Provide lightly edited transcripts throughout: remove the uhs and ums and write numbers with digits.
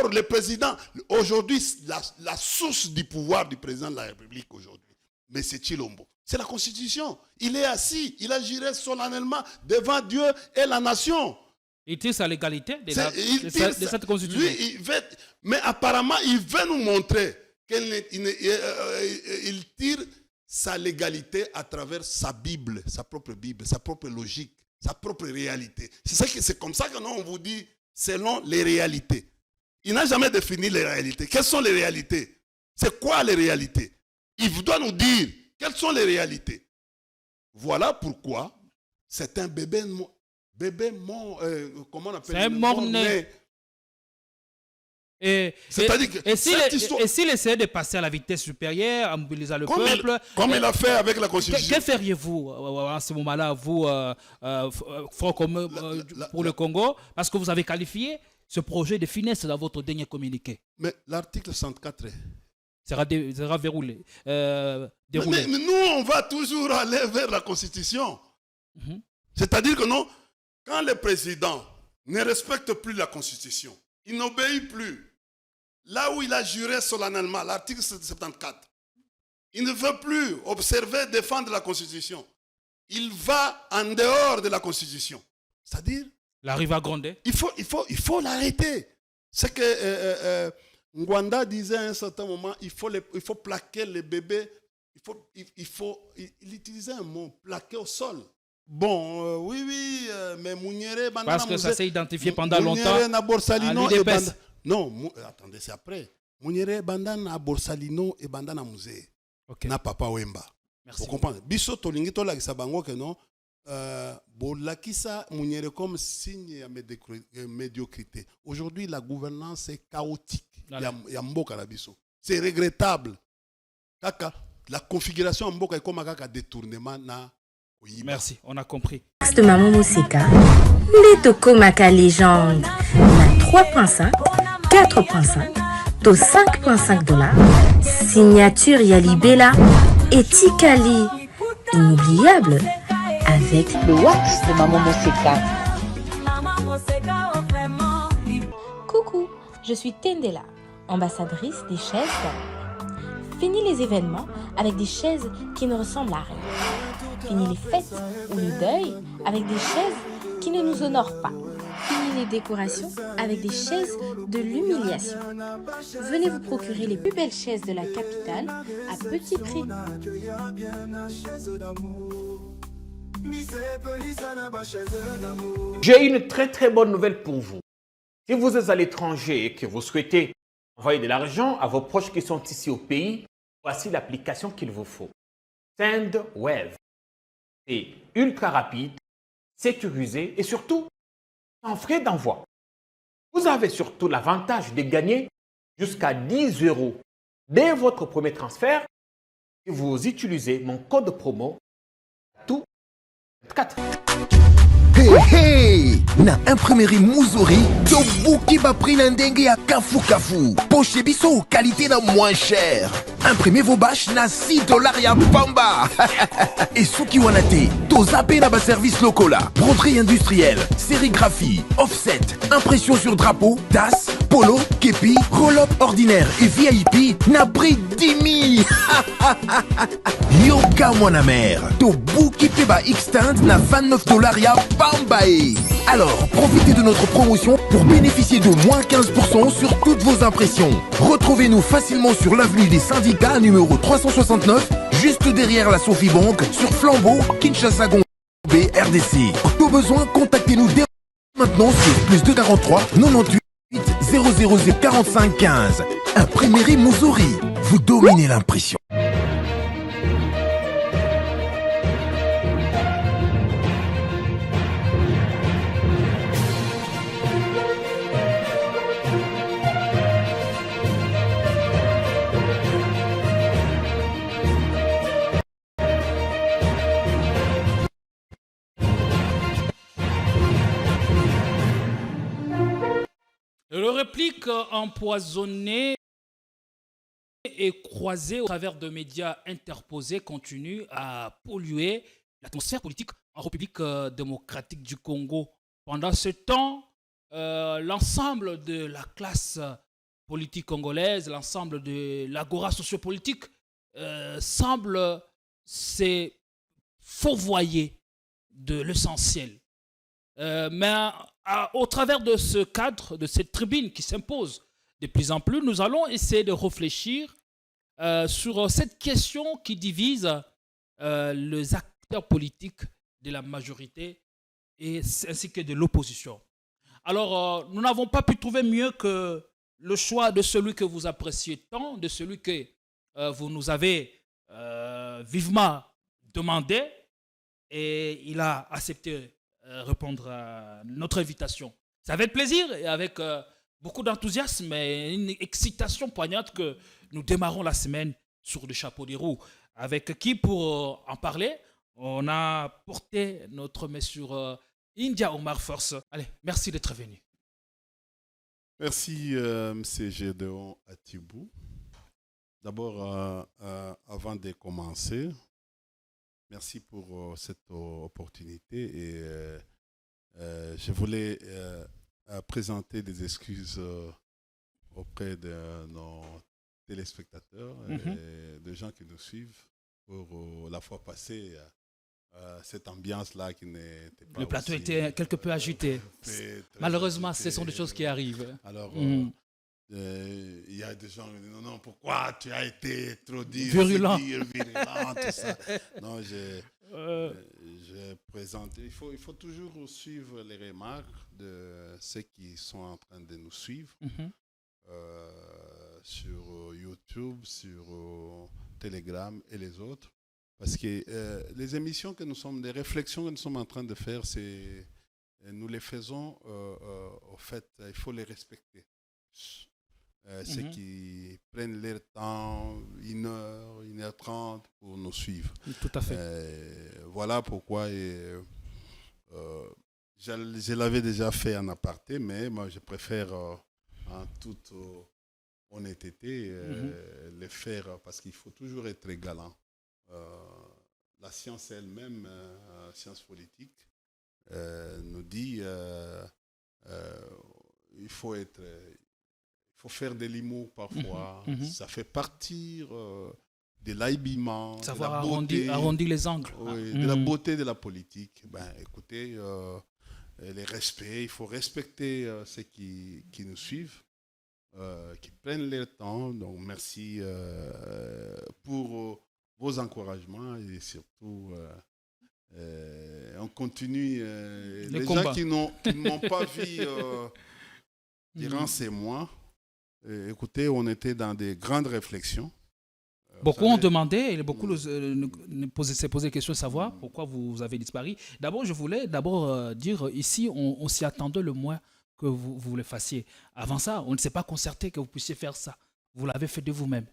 Or, le président, aujourd'hui, la source du pouvoir du président de la République aujourd'hui, mais c'est Tshilombo. C'est la Constitution. Il est assis, il agirait solennellement devant Dieu et la nation. Il tire sa légalité de cette Constitution. Lui, mais apparemment, il veut nous montrer qu'il tire sa légalité à travers sa Bible, sa propre logique, sa propre réalité. C'est comme ça que nous, on vous dit selon les réalités. Il n'a jamais défini les réalités. Quelles sont les réalités? C'est quoi les réalités? Il doit nous dire quelles sont les réalités. Voilà pourquoi c'est un bébé mort, comment on appelle ça? C'est un mort-né. Et s'il essayait de passer à la vitesse supérieure en mobilisant le peuple... Comme il a fait avec la Constitution. Que feriez-vous à ce moment-là, vous, Front commun pour le Congo? Parce que vous avez qualifié ce projet de finesse dans votre dernier communiqué. Mais l'article 64 sera déroulé. Mais nous, on va toujours aller vers la Constitution. C'est-à-dire que non, quand le président ne respecte plus la Constitution, il n'obéit plus, là où il a juré solennellement, l'article 74, il ne veut plus observer, défendre la Constitution. Il va en dehors de la Constitution. C'est-à-dire... La riva Grande. Il faut l'arrêter. C'est que Ngwanda disait à un certain moment, il faut plaquer les bébés. Il utilisait un mot, plaquer au sol. Bon, oui, mais Mouniere... Parce que ça s'est identifié pendant longtemps à l'UDPS. Non, attendez, c'est après. Mouniere bandana Borsalino et bandana musée. Na Papa Wemba. Merci. Vous comprenez? Biso tolingi to la kisabango que non. Bolakisa Mouniere comme signe de médiocrité. Aujourd'hui, la gouvernance est chaotique. C'est regrettable. La configuration en Mboka est comme un détournement. Merci, on a compris. De Maman Moussika, les Tokomaka légende, la 3.5, 4.5, to 5.5 $, signature Yalibela et Tikali, inoubliable, avec le wax de Maman Moussika. Coucou, je suis Tendela, ambassadrice des chaises d'Anne. Fini les événements avec des chaises qui ne ressemblent à rien. Fini les fêtes ou le deuil avec des chaises qui ne nous honorent pas. Fini les décorations avec des chaises de l'humiliation. Venez vous procurer les plus belles chaises de la capitale à petit prix. J'ai une très bonne nouvelle pour vous. Si vous êtes à l'étranger et que vous souhaitez envoyer de l'argent à vos proches qui sont ici au pays, voici l'application qu'il vous faut. SendWave. C'est ultra rapide, sécurisé et surtout sans frais d'envoi. Vous avez surtout l'avantage de gagner jusqu'à 10 € dès votre premier transfert si vous utilisez mon code promo tout 4. Hey, na imprimerie Muzuri, tobuki ba prix na ndenge ya kafu. Poche biso qualité na moins cher. Imprimez vos bâches na 6 $ ya pamba. Et souki wanate, to zappé na ba service local là. Broderie industrielle, sérigraphie, offset, impression sur drapeau, tasse, polo, képi, roll-up ordinaire et VIP na prix 10 000. Yoka mwana mère, to buki pe ba extend na 29 $ ya Bambae. Alors, profitez de notre promotion pour bénéficier de moins 15% sur toutes vos impressions. Retrouvez-nous facilement sur l'avenue des Syndicats numéro 369, juste derrière la Sophie Bank, sur Flambeau, Kinshasa Gombe, RDC. Pour tout besoin, contactez-nous dès maintenant sur +243 98 000 45 15. Imprimerie Muzuri, vous dominez l'impression. Le réplique empoisonné et croisé au travers de médias interposés continue à polluer l'atmosphère politique en République démocratique du Congo. Pendant ce temps, l'ensemble de la classe politique congolaise, l'ensemble de l'agora sociopolitique semble se fourvoyer de l'essentiel. Mais au travers de ce cadre, de cette tribune qui s'impose de plus en plus, nous allons essayer de réfléchir sur cette question qui divise les acteurs politiques de la majorité ainsi que de l'opposition. Alors, nous n'avons pas pu trouver mieux que le choix de celui que vous appréciez tant, de celui que vous nous avez vivement demandé, et il a accepté répondre à notre invitation. C'est avec plaisir et avec beaucoup d'enthousiasme et une excitation poignante que nous démarrons la semaine sur le chapeau des roues. Avec qui, pour en parler, on a porté notre main sur India Omar Force. Allez, merci d'être venu. Merci, M. Gédéon Atibou. D'abord, avant de commencer, merci pour cette opportunité et je voulais présenter des excuses auprès de nos téléspectateurs et des gens qui nous suivent pour la fois passée. Cette ambiance-là qui n'était pas. Le plateau était quelque peu agité. Malheureusement, agité. Ce sont des choses qui arrivent. Alors, il y a des gens qui disent non, pourquoi tu as été trop virulent, tout ça. Non, j'ai présenté. Il faut toujours suivre les remarques de ceux qui sont en train de nous suivre sur YouTube, sur Telegram et les autres. Parce que les émissions que nous sommes, les réflexions que nous sommes en train de faire, nous les faisons, au fait, il faut les respecter. Ceux qui prennent leur temps, 1h30 pour nous suivre. Tout à fait. Voilà pourquoi je l'avais déjà fait en aparté, mais moi je préfère en toute honnêteté le faire parce qu'il faut toujours être galant. La science elle-même, science politique, nous dit il faut faire des limos parfois. Ça fait partie de l'habillement, savoir arrondir les angles. Oui, de la beauté de la politique. Ben, écoutez, les respects, il faut respecter ceux qui nous suivent, qui prennent leur temps. Donc merci pour vos encouragements et surtout on continue. Les gens qui n'ont pas vu durant ces mois, écoutez, on était dans des grandes réflexions. Beaucoup ont demandé, et beaucoup s'est posé la question de savoir pourquoi vous avez disparu. D'abord, je voulais dire, ici, on s'y attendait le moins que vous le fassiez. Avant ça, on ne s'est pas concerté que vous puissiez faire ça. Vous l'avez fait de vous-même.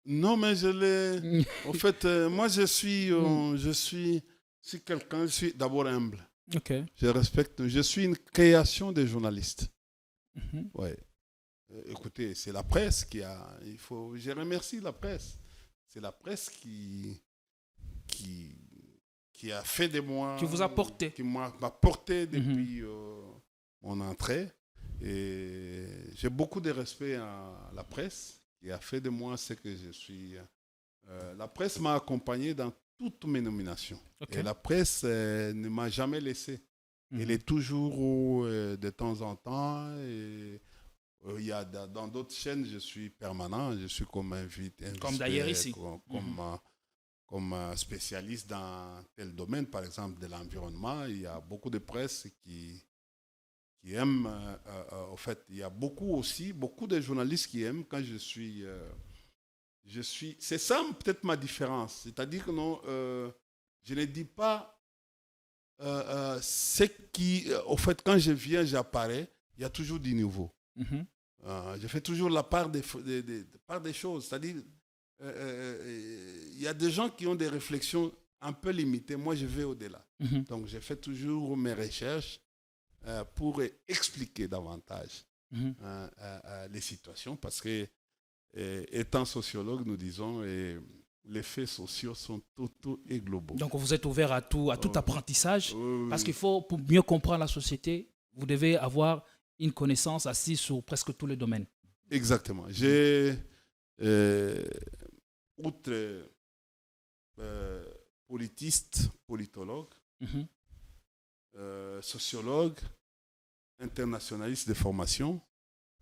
Non, mais je l'ai... En fait, moi, je suis quelqu'un, je suis d'abord humble. Okay. Je respecte, je suis une création des journalistes. Ouais. Écoutez, c'est la presse qui a... je remercie la presse. C'est la presse qui a fait de moi... Qui vous a porté. Qui m'a porté depuis mon entrée. Et j'ai beaucoup de respect à la presse qui a fait de moi ce que je suis. La presse m'a accompagné dans toutes mes nominations. Okay. Et la presse ne m'a jamais laissé. Elle est toujours de temps en temps. Et, dans d'autres chaînes, je suis permanent. Je suis comme invité. Comme d'ailleurs ici. Comme spécialiste dans tel domaine, par exemple de l'environnement. Il y a beaucoup de presse qui aiment. En fait, il y a beaucoup de journalistes qui aiment quand je suis... c'est ça peut-être ma différence. C'est-à-dire que non, je ne dis pas ce qui... En fait, quand je viens, j'apparais, il y a toujours du nouveau. Je fais toujours la part des choses. C'est-à-dire, il y a des gens qui ont des réflexions un peu limitées. Moi, je vais au-delà. Donc, je fais toujours mes recherches pour expliquer davantage les situations. Parce que, étant sociologue, nous disons... les faits sociaux sont totaux et globaux. Donc vous êtes ouvert à tout apprentissage, parce qu'il faut, pour mieux comprendre la société, vous devez avoir une connaissance assise sur presque tous les domaines. Exactement. J'ai, outre politiste, politologue, Mhm. sociologue, internationaliste de formation,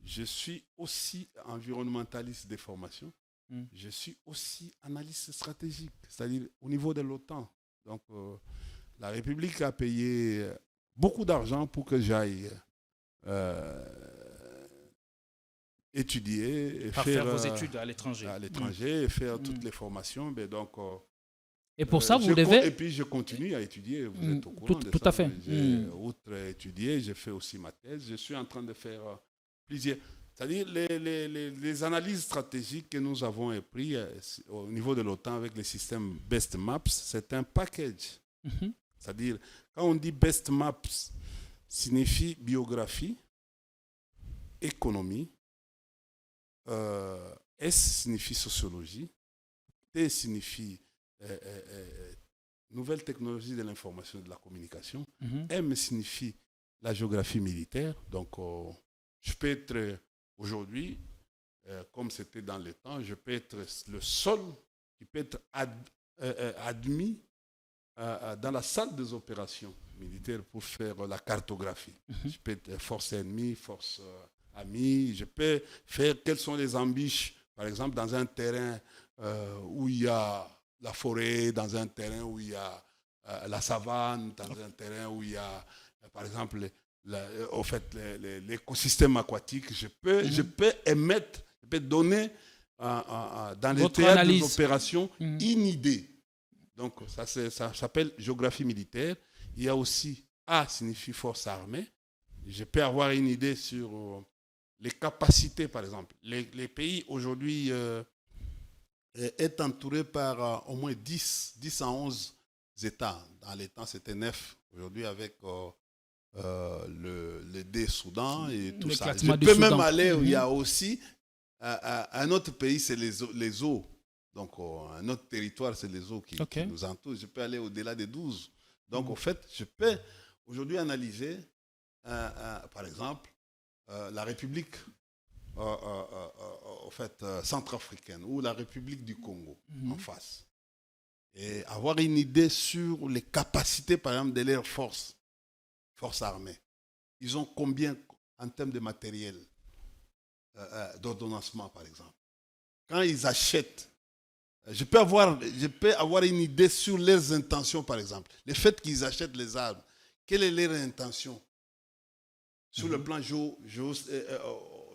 je suis aussi environnementaliste de formation, je suis aussi analyste stratégique, c'est-à-dire au niveau de l'OTAN. Donc, la République a payé beaucoup d'argent pour que j'aille étudier et Faire vos études à l'étranger. et faire toutes les formations. Mais donc, Et pour ça, vous devez... Et puis, je continue à étudier. Vous êtes au courant de tout ça. à fait. Outre étudier, j'ai fait aussi ma thèse. Je suis en train de faire plusieurs... C'est-à-dire les analyses stratégiques que nous avons prises au niveau de l'OTAN avec le système Best Maps, c'est un package. C'est-à-dire, quand on dit Best Maps, signifie biographie, économie, S signifie sociologie, T signifie nouvelles technologies de l'information et de la communication, M signifie la géographie militaire. Donc, je peux être aujourd'hui, comme c'était dans le temps, je peux être le seul qui peut être admis dans la salle des opérations militaires pour faire la cartographie. Je peux être force ennemie, force amie. Je peux faire quelles sont les embûches, par exemple, dans un terrain où il y a la forêt, dans un terrain où il y a la savane, dans un terrain où il y a, par exemple, l'écosystème aquatique. Je peux émettre, je peux donner dans les théâtres d'opération une idée. Donc, ça s'appelle géographie militaire. Il y a aussi A signifie force armée. Je peux avoir une idée sur les capacités, par exemple. Les pays aujourd'hui est entouré par au moins 10 à 11 États. Dans les temps, c'était 9. Aujourd'hui, avec le D-Soudan et tout ça. Je peux même aller où il y a aussi un autre pays, c'est les eaux. Donc, un autre territoire, c'est les eaux qui nous entourent. Je peux aller au-delà des 12. Donc, en fait, je peux aujourd'hui analyser, par exemple, la République centrafricaine ou la République du Congo en face. Et avoir une idée sur les capacités, par exemple, de leurs forces armées. Ils ont combien en termes de matériel d'ordonnancement, par exemple. Quand ils achètent, je peux avoir une idée sur leurs intentions, par exemple. Le fait qu'ils achètent les armes, quelle est leur intention sur le plan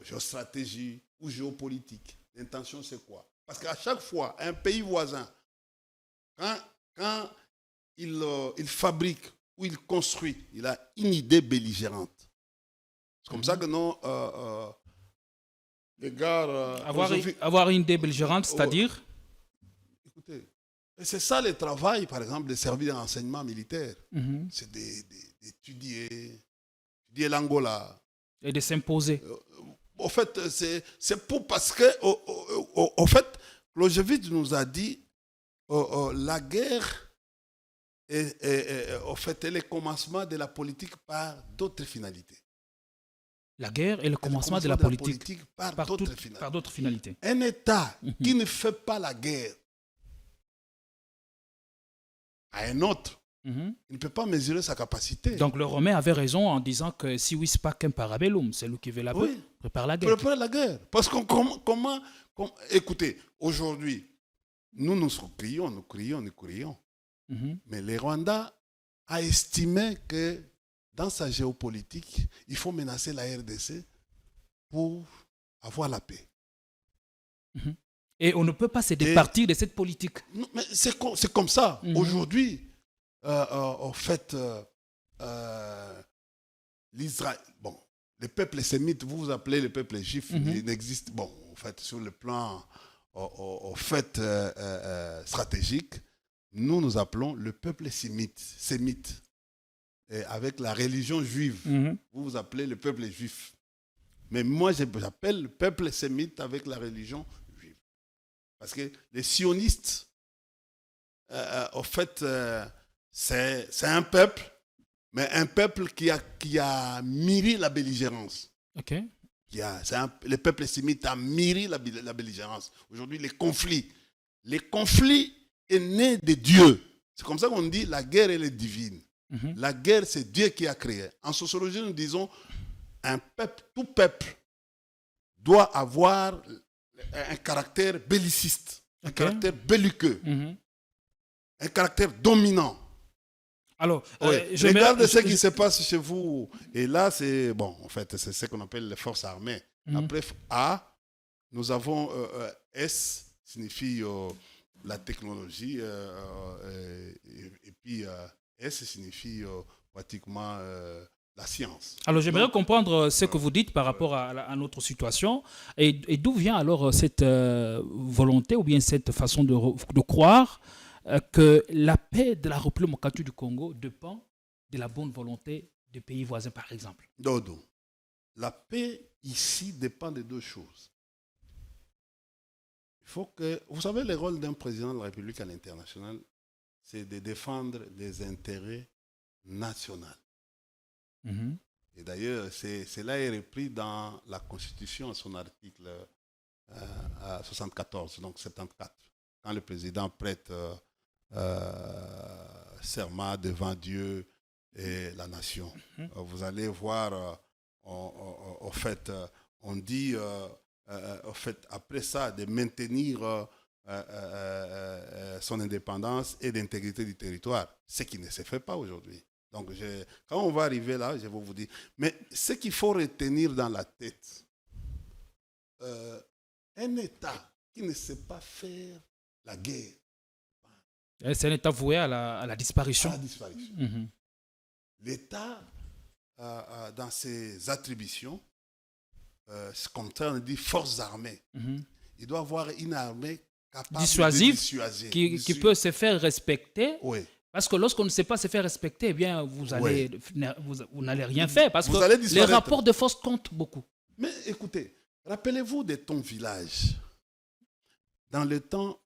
géostratégie ou géopolitique? L'intention, c'est quoi? Parce qu'à chaque fois, un pays voisin, quand il fabrique ou il construit, il a une idée belligérante. C'est comme ça que les gars... avoir une idée belligérante, c'est-à-dire? Écoutez, c'est ça le travail, par exemple, des services de renseignement militaire. C'est d'étudier l'Angola. Et de s'imposer. En fait, c'est parce que, en fait, Clausewitz nous a dit la guerre est le commencement de la politique par d'autres finalités. La guerre est le commencement de la politique par d'autres finalités. Un État qui ne fait pas la guerre à un autre, il ne peut pas mesurer sa capacité. Donc le Romain avait raison en disant que si oui, c'est pas qu'un parabellum, c'est lui qui veut la paix, prépare la guerre. Prépare la guerre. Parce que écoutez, aujourd'hui, nous crions. Mais le Rwanda a estimé que dans sa géopolitique, il faut menacer la RDC pour avoir la paix. Et on ne peut pas se départir de cette politique. Non, mais c'est comme ça. Aujourd'hui, en fait, l'Israël, bon, le peuple sémite, vous appelez le peuple juif, il n'existe, bon, en fait, sur le plan stratégique, nous appelons le peuple sémite. Et avec la religion juive, vous appelez le peuple juif. Mais moi, j'appelle le peuple sémite avec la religion juive. Parce que les sionistes, en fait, c'est un peuple, mais un peuple qui a mûri la belligérance. Le peuple sémite a mûri la belligérance. Aujourd'hui, les conflits est né de Dieu. C'est comme ça qu'on dit la guerre, elle est divine. La guerre, c'est Dieu qui a créé. En sociologie, nous disons tout peuple doit avoir un caractère belliciste, un caractère belliqueux, un caractère dominant. Alors, regardez ce qui se passe chez vous. Et là, c'est ce qu'on appelle les forces armées. Après A, nous avons S, signifie la technologie, et puis S signifie pratiquement la science. Alors, j'aimerais comprendre ce que vous dites par rapport à notre situation et d'où vient alors cette volonté ou bien cette façon de croire que la paix de la République démocratique du Congo dépend de la bonne volonté des pays voisins, par exemple. Dodo, la paix ici dépend de deux choses. Il faut que, vous savez, le rôle d'un président de la République à l'international, c'est de défendre les intérêts nationaux. Et d'ailleurs, cela est repris dans la Constitution, à son article 74, donc 74, quand le président prête serment devant Dieu et la nation. Vous allez voir, en fait, on dit, après ça, de maintenir son indépendance et l'intégrité du territoire, ce qui ne se fait pas aujourd'hui. Donc, quand on va arriver là, je vais vous dire, mais ce qu'il faut retenir dans la tête, un État qui ne sait pas faire la guerre, c'est un État voué à la disparition. À la disparition. L'État, dans ses attributions, comme ça on dit forces armées, il doit avoir une armée capable dissuasive, de dissuader. Qui peut se faire respecter. Oui. Parce que lorsqu'on ne sait pas se faire respecter, eh bien, vous n'allez rien faire. Parce Vous que les rapports de force comptent beaucoup. Mais écoutez, rappelez-vous de ton village. Dans le temps,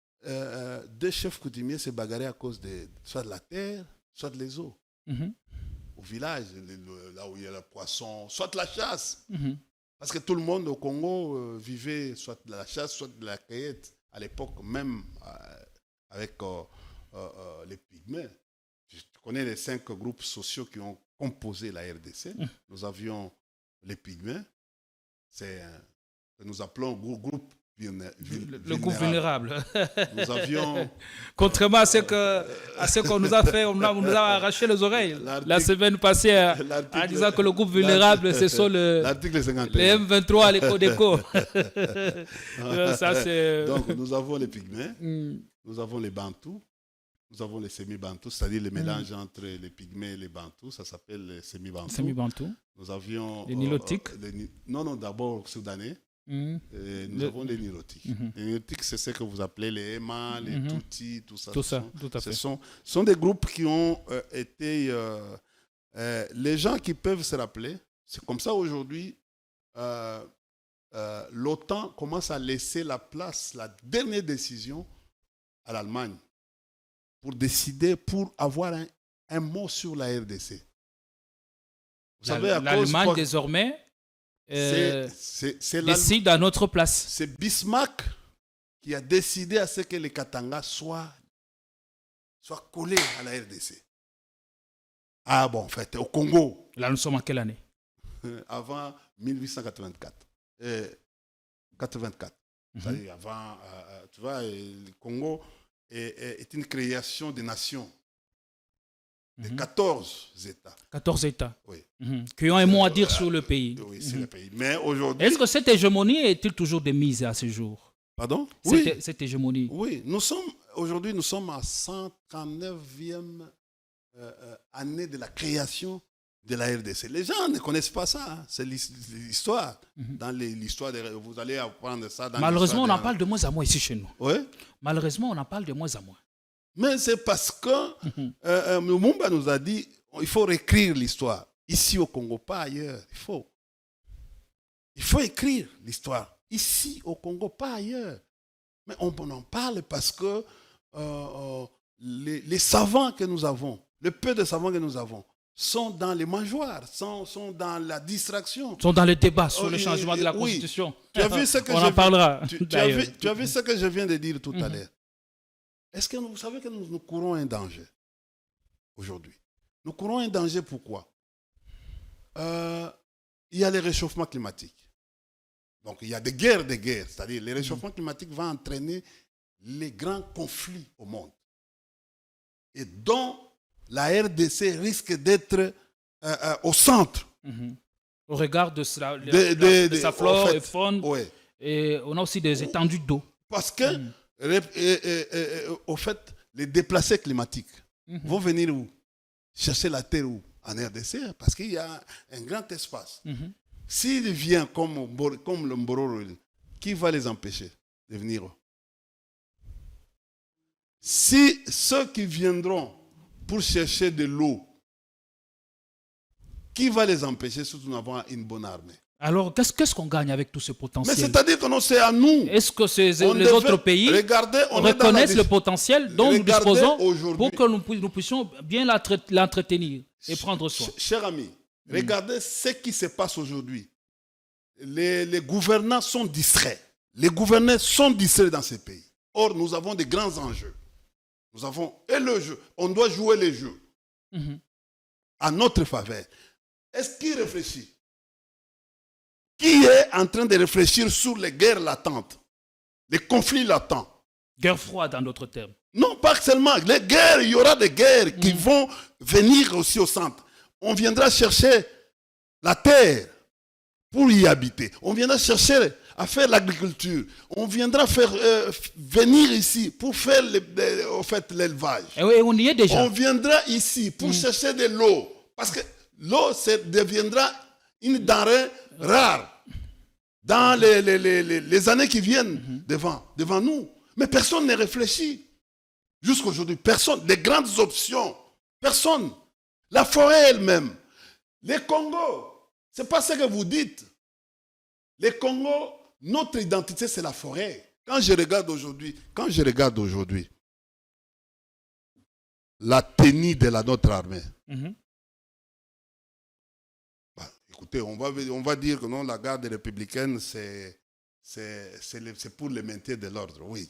deux chefs coutumiers se bagarraient à cause de soit de la terre, soit de les eaux. Au village, là où il y a le poisson, soit de la chasse. Parce que tout le monde au Congo vivait soit de la chasse, soit de la cueillette. À l'époque, même avec les pygmées. Tu connais les 5 groupes sociaux qui ont composé la RDC. Nous avions les pygmées, que nous appelons groupe le groupe vulnérable. Nous avions... Contrairement à ce qu'on nous a fait, on nous a arraché les oreilles la semaine passée en disant que le groupe vulnérable, ce sont les M23 à l'éco-déco. Donc, nous avons les pygmées, nous avons les bantous, nous avons les semi-bantous, c'est-à-dire le mélange entre les pygmées et les bantous, ça s'appelle les semi-bantous. Nous avions... Les nilotiques. Non, d'abord soudanais. Nous avons les nilotiques. Les nilotiques, c'est ce que vous appelez les Ema, les Tutsis, tout ça. Ce sont des groupes qui ont été... les gens qui peuvent se rappeler, c'est comme ça aujourd'hui, l'OTAN commence à laisser la place, la dernière décision à l'Allemagne pour décider, pour avoir un mot sur la RDC. Vous savez, l'Allemagne désormais décide à notre place. C'est Bismarck qui a décidé à ce que les Katanga soient collés à la RDC. Ah bon, en fait, au Congo. Là, nous sommes en quelle année? Avant 1884. 84. C'est-à-dire avant, tu vois, le Congo est une création des nations. De 14 États. 14 États. Oui. Qui ont un mot à dire sur le pays. Oui, sur le pays. Mais aujourd'hui... Est-ce que cette hégémonie est-il toujours de mise à ce jour? Pardon? Oui. Cette hégémonie. Oui. Aujourd'hui, nous sommes à 139e année de la création de la RDC. Les gens ne connaissent pas ça. Hein. C'est l'histoire. Dans l'histoire, vous allez apprendre ça. Malheureusement, on en parle de moins en moins ici chez nous. Oui. Malheureusement, on en parle de moins en moins. Mais c'est parce que Lumumba nous a dit il faut réécrire l'histoire. Ici au Congo, pas ailleurs. Il faut écrire l'histoire. Ici au Congo, pas ailleurs. Mais on en parle parce que les savants que nous avons, le peu de savants que nous avons, sont dans les mangeoires, sont dans la distraction. Ils sont dans les débats sur Oh, le changement de la oui. Constitution. Tu as vu ce que On en parlera. tu as vu ce que je viens de dire tout à l'heure. Est-ce que vous savez que nous courons un danger aujourd'hui? Nous courons un danger pourquoi? Il y a les réchauffements climatiques. Donc il y a des guerres, c'est-à-dire les réchauffements climatiques vont entraîner les grands conflits au monde. Et dont la RDC risque d'être au centre. Au regard de sa flore et faune. Ouais. Et on a aussi des étendues d'eau. Parce que, au fait, les déplacés climatiques vont venir où? Chercher la terre où? En RDC, parce qu'il y a un grand espace. S'il vient comme le Mbororo, qui va les empêcher de venir? Si ceux qui viendront pour chercher de l'eau, qui va les empêcher, surtout d'avoir une bonne armée? Alors, qu'est-ce qu'on gagne avec tout ce Mais potentiel? c'est-à-dire que non, c'est à nous. Est-ce que les autres pays reconnaissent le potentiel dont nous disposons pour que nous puissions bien l'entretenir et prendre soin? Cher ami, regardez ce qui se passe aujourd'hui. Les gouvernants sont distraits. Les gouverneurs sont distraits dans ces pays. Or, nous avons des grands enjeux. Nous avons et le jeu. On doit jouer les jeux à notre faveur. Est-ce qu'il réfléchit? Qui est en train de réfléchir sur les guerres latentes, les conflits latents? Guerre froide, en d'autres termes. Non, pas seulement. Les guerres, il y aura des guerres qui vont venir aussi au centre. On viendra chercher la terre pour y habiter. On viendra chercher à faire l'agriculture. On viendra faire venir ici pour faire l'élevage. Et oui, on y est déjà. On viendra ici pour chercher de l'eau. Parce que l'eau deviendra une denrée rare dans les années qui viennent devant nous. Mais personne ne réfléchit. Jusqu'aujourd'hui, personne. Les grandes options, personne. La forêt elle-même. Les Congos, ce n'est pas ce que vous dites. Les Congos, notre identité, c'est la forêt. Quand je regarde aujourd'hui, la tenue de notre armée, écoutez, on va dire que non, la garde républicaine, c'est pour le maintien de l'ordre, oui.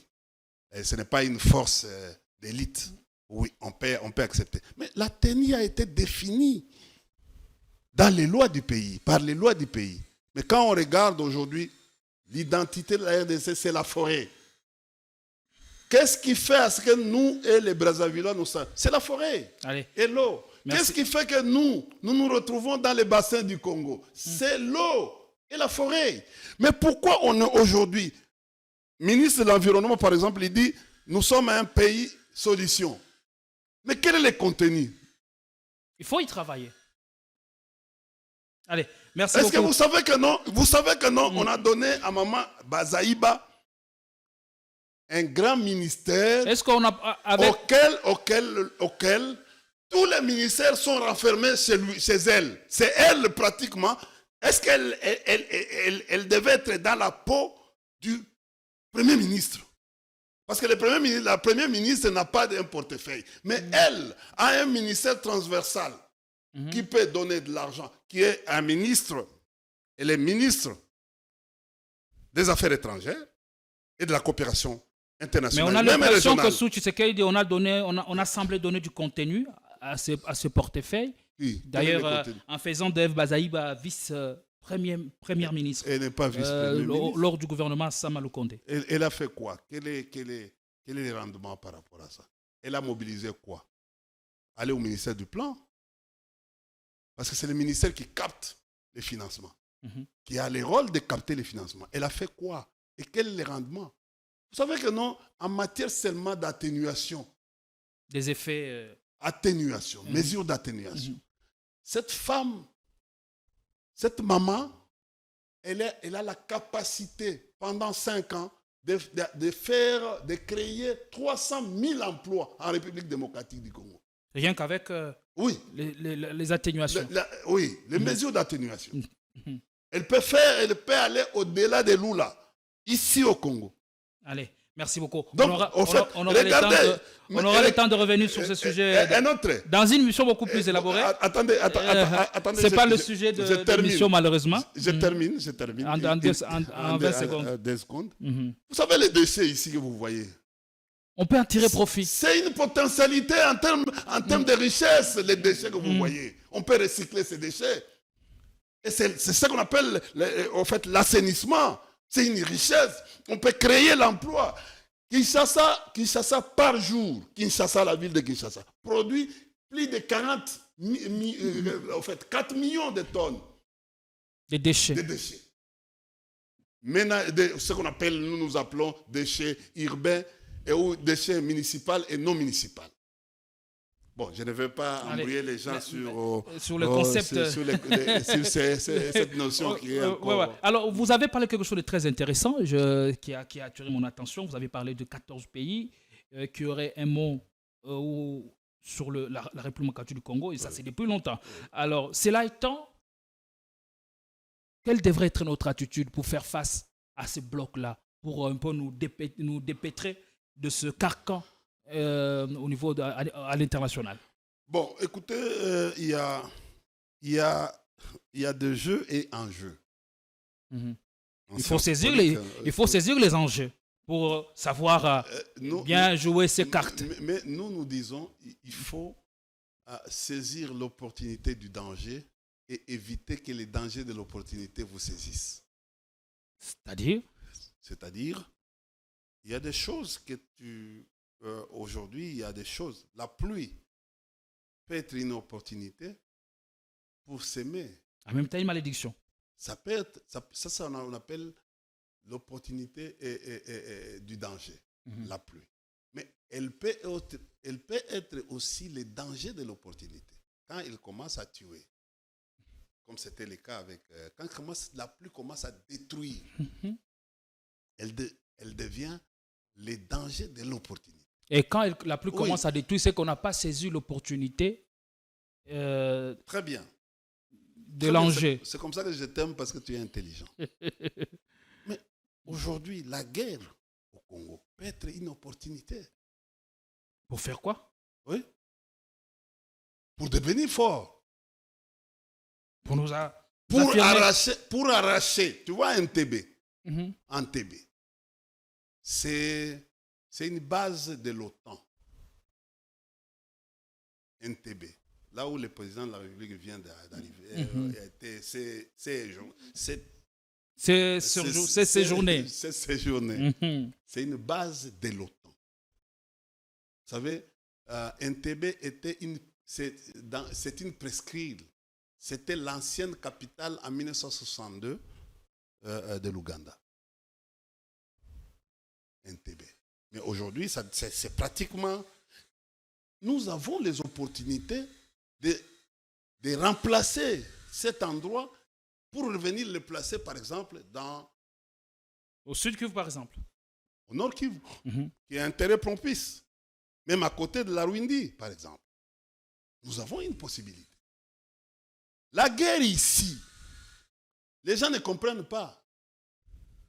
Et ce n'est pas une force d'élite. Oui, on peut accepter. Mais la tenue a été définie dans les lois du pays, par les lois du pays. Mais quand on regarde aujourd'hui, l'identité de la RDC, c'est la forêt. Qu'est-ce qui fait à ce que nous et les Brazzavillois, nous sommes? C'est la forêt. Allez. Et l'eau. Qu'est-ce qui fait que nous retrouvons dans les bassins du Congo? C'est l'eau et la forêt. Mais pourquoi on est aujourd'hui, ministre de l'Environnement, par exemple, il dit, nous sommes un pays solution. Mais quel est le contenu? Il faut y travailler. Allez, merci beaucoup. Est-ce que vous savez que non? Vous savez que non, on a donné à Maman Bazaïba un grand ministère. Est-ce qu'on a auquel tous les ministères sont renfermés chez elle. C'est elle pratiquement. Est-ce qu'elle elle devait être dans la peau du Premier ministre? Parce que la Première ministre n'a pas d'un portefeuille. Mais elle a un ministère transversal qui peut donner de l'argent, qui est un ministre. Elle est ministre des Affaires étrangères et de la coopération internationale. Mais on a l'impression que sous Tshisekedi, on a semblé donner du contenu à ce portefeuille. Oui, d'ailleurs, en faisant d'Eve Bazaïba vice-première ministre. Elle n'est pas vice-première ministre. Lors du gouvernement Sama Lukonde. Elle a fait quoi? Quel est le rendement par rapport à ça? Elle a mobilisé quoi? Aller au ministère du Plan? Parce que c'est le ministère qui capte les financements, qui a le rôle de capter les financements. Elle a fait quoi? Et quel est le rendement? Vous savez que non, en matière seulement d'atténuation. Des effets... Atténuation, mesure d'atténuation. Cette femme, cette maman, elle a la capacité, pendant 5 ans, de créer 300 000 emplois en République démocratique du Congo. Rien qu'avec oui. les atténuations. Oui, les mesures d'atténuation. Elle peut aller au-delà de Lula, ici au Congo. Allez. Merci beaucoup. Donc, on aura le temps de revenir sur ce sujet un autre. dans une émission beaucoup plus élaborée. Attendez. C'est pas le sujet de l'émission, malheureusement. Je termine. En 20 secondes. 2 secondes. Vous savez les déchets ici que vous voyez. On peut en tirer profit. C'est une potentialité en termes de richesse, les déchets que vous voyez. On peut recycler ces déchets. Et c'est ça qu'on appelle, en fait, l'assainissement. C'est une richesse. On peut créer l'emploi. Kinshasa par jour, la ville de Kinshasa, produit plus de 4 millions de tonnes de déchets. Maintenant, ce qu'on appelle, nous appelons déchets urbains ou déchets municipaux et non municipaux. Bon, je ne vais pas embrouiller les gens sur le concept. Sur cette notion qui est encore... Ouais. Alors, vous avez parlé de quelque chose de très intéressant qui a attiré mon attention. Vous avez parlé de 14 pays qui auraient un mot sur la République démocratique du Congo, et ça, c'est depuis longtemps. Alors, cela étant, quelle devrait être notre attitude pour faire face à ces blocs-là, pour un peu nous dépêtrer de ce carcan au niveau à l'international? Bon, écoutez, il y a des jeux et enjeux. Il faut saisir les enjeux pour savoir bien jouer ses cartes. Mais nous disons il faut saisir l'opportunité du danger et éviter que les dangers de l'opportunité vous saisissent. C'est-à-dire, il y a des choses que aujourd'hui, il y a des choses. La pluie peut être une opportunité pour s'aimer. En même temps, une malédiction. Ça peut être, ça on appelle l'opportunité du danger, la pluie. Mais elle peut être aussi le danger de l'opportunité. Quand il commence à tuer, comme c'était le cas avec... quand la pluie commence à détruire, elle devient le danger de l'opportunité. Et quand la pluie commence à détruire, c'est qu'on n'a pas saisi l'opportunité très bien. De l'enjeu. C'est comme ça que je t'aime, parce que tu es intelligent. Mais aujourd'hui, la guerre au Congo peut être une opportunité. Pour faire quoi? Oui. Pour devenir fort. Pour arracher. Tu vois, Entebbe. Entebbe. C'est une base de l'OTAN. Entebbe. Là où le président de la République vient d'arriver. C'est séjourné. C'est une base de l'OTAN. Vous savez, Entebbe c'est une presqu'île. C'était l'ancienne capitale en 1962 de l'Ouganda. Entebbe. Mais aujourd'hui, c'est pratiquement... Nous avons les opportunités de remplacer cet endroit pour revenir le placer, par exemple, au sud Kivu, par exemple. Au nord Kivu, qui est un terrain propice. Même à côté de la Rwindi, par exemple. Nous avons une possibilité. La guerre ici, les gens ne comprennent pas.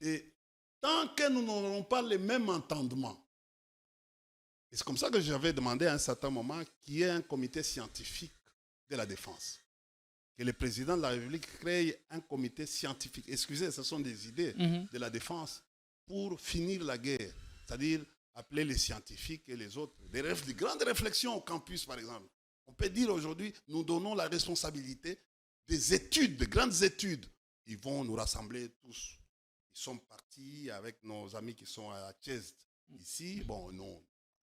Et tant que nous n'aurons pas les mêmes entendements, et c'est comme ça que j'avais demandé à un certain moment qu'il y ait un comité scientifique de la défense. Que le président de la République crée un comité scientifique. Excusez, ce sont des idées de la défense pour finir la guerre. C'est-à-dire appeler les scientifiques et les autres. Des grandes réflexions au campus, par exemple. On peut dire aujourd'hui, nous donnons la responsabilité des études, de grandes études. Ils vont nous rassembler tous. Ils sont partis avec nos amis qui sont à Tchèze ici. Bon, non,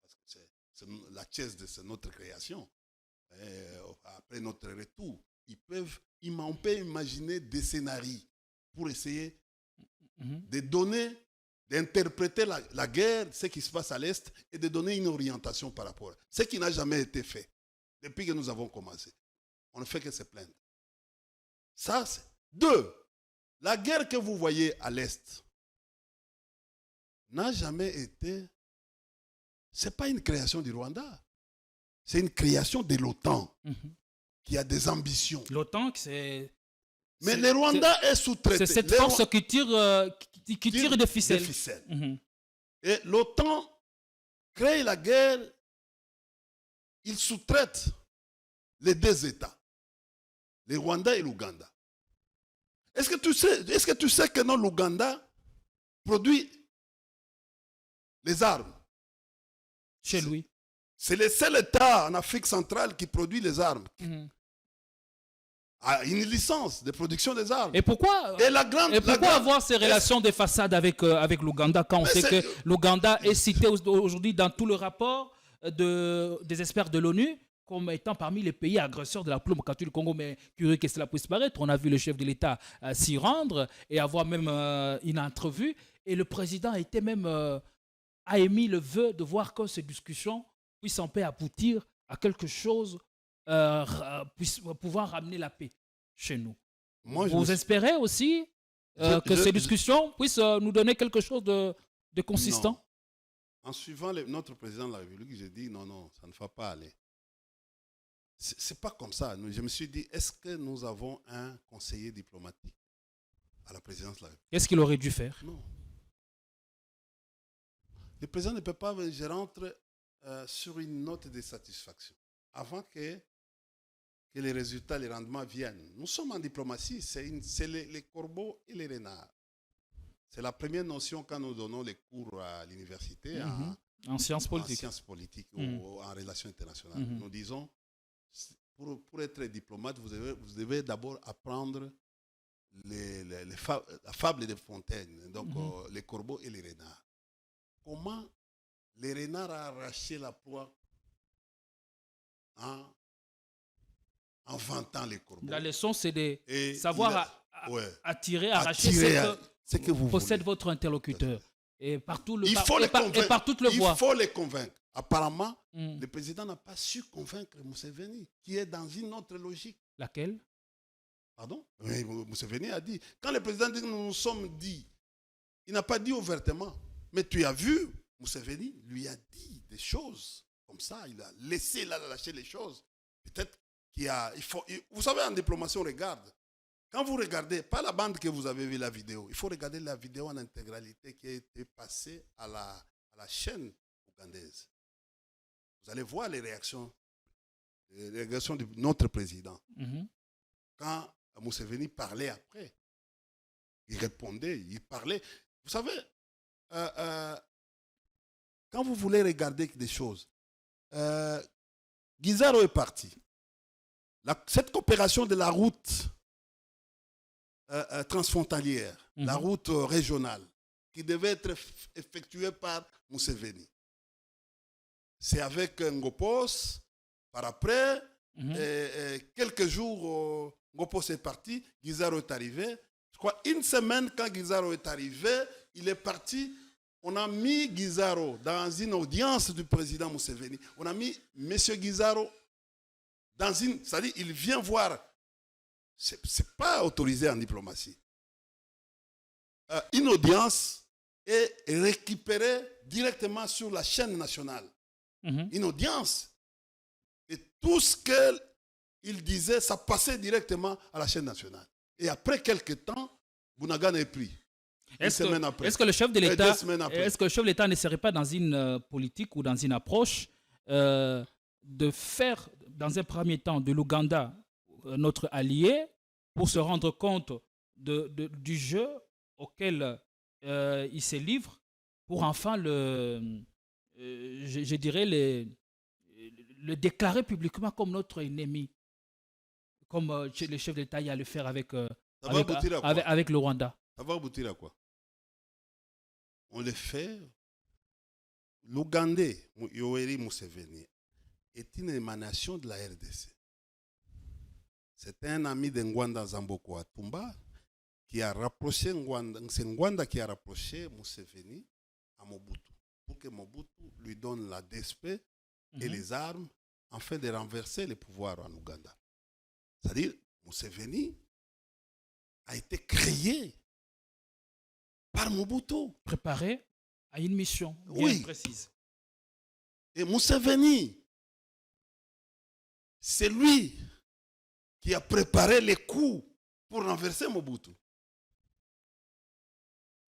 parce que la Tchèze, c'est notre création. Après notre retour, on peut imaginer des scénarios pour essayer de donner, d'interpréter la guerre, ce qui se passe à l'Est, et de donner une orientation par rapport à ce qui n'a jamais été fait depuis que nous avons commencé. On ne fait que se plaindre. Ça, c'est... 2. La guerre que vous voyez à l'Est n'a jamais été... Ce n'est pas une création du Rwanda. C'est une création de l'OTAN qui a des ambitions. L'OTAN, c'est... Mais le Rwanda est sous-traité. C'est cette force qui tire des ficelles. Et l'OTAN crée la guerre, il sous-traite les deux États, le Rwanda et l'Ouganda. Est-ce que tu sais que non, l'Ouganda produit les armes Chez lui. C'est le seul État en Afrique centrale qui produit les armes. A une licence de production des armes. Et pourquoi, avoir ces relations de façade avec l'Ouganda quand on sait que l'Ouganda est cité aujourd'hui dans tout le rapport des experts de l'ONU comme étant parmi les pays agresseurs de la République du Congo, mais curieux que cela puisse paraître. On a vu le chef de l'État s'y rendre et avoir même une entrevue. Et le président était même, a émis le vœu de voir que ces discussions puissent en paix aboutir à quelque chose, puisse pouvoir ramener la paix chez nous. Vous espérez aussi que ces discussions puissent nous donner quelque chose de consistant? Non. En suivant notre président de la République, j'ai dit non, ça ne va pas aller. C'est pas comme ça. Je me suis dit, est-ce que nous avons un conseiller diplomatique à la présidence de la République? Qu'est-ce qu'il aurait dû faire? Non. Le président ne peut pas, je rentre sur une note de satisfaction avant que les résultats, les rendements viennent. Nous sommes en diplomatie, c'est les corbeaux et les renards. C'est la première notion quand nous donnons les cours à l'université en sciences politiques, ou en relations internationales. Nous disons, pour être diplomate, vous devez d'abord apprendre la fable de Fontaine, donc les corbeaux et les renards. Comment les renards ont arraché la proie en vantant les corbeaux. La leçon, c'est de savoir attirer, arracher ce que vous possède votre interlocuteur. Et par tout le par toute le voie. Il faut les convaincre. Apparemment, le président n'a pas su convaincre Museveni, qui est dans une autre logique. Laquelle? Pardon? Oui, Museveni a dit. Quand le président dit que nous nous sommes dit, il n'a pas dit ouvertement. Mais tu as vu, Museveni lui a dit des choses comme ça. Il a laissé lâcher les choses. Peut-être vous savez, en diplomatie, on regarde. Quand vous regardez, pas la bande que vous avez vu la vidéo, il faut regarder la vidéo en intégralité qui a été passée à la chaîne ougandaise. Vous allez voir les réactions de notre président. Quand Museveni parlait après, il répondait, il parlait. Vous savez, quand vous voulez regarder des choses, Guizaro est parti. Cette coopération de la route transfrontalière, la route régionale, qui devait être effectuée par Museveni. C'est avec Ngopos, par après, quelques jours, Ngopos est parti, Guizaro est arrivé. Je crois une semaine quand Guizaro est arrivé, il est parti. On a mis Guizaro dans une audience du président Museveni. On a mis M. Guizaro dans une... C'est-à-dire, il vient voir. C'est pas autorisé en diplomatie. Une audience est récupérée directement sur la chaîne nationale. Une audience. Et tout ce qu'il disait, ça passait directement à la chaîne nationale. Et après quelques temps, Bounagan est pris. Est-ce que le chef de l'État ne serait pas dans une politique ou dans une approche de faire, dans un premier temps, de l'Ouganda notre allié pour se rendre compte du jeu auquel il se livre, pour enfin je dirais le déclarer publiquement comme notre ennemi, comme le chef de l'État y a le faire avec le Rwanda. Ça va aboutir à quoi? On le fait. L'Ougandais, Yoweri Museveni, est une émanation de la RDC. C'est un ami de Ngwanda Zamboko Atumba qui a rapproché Ngwanda. C'est Ngwanda qui a rapproché Museveni à Mobutu pour que Mobutu lui donne la DSP et les armes afin de renverser le pouvoir en Ouganda. C'est-à-dire, Museveni a été créé par Mobutu. Préparé à une mission bien précise. Et Museveni, c'est lui qui a préparé les coups pour renverser Mobutu.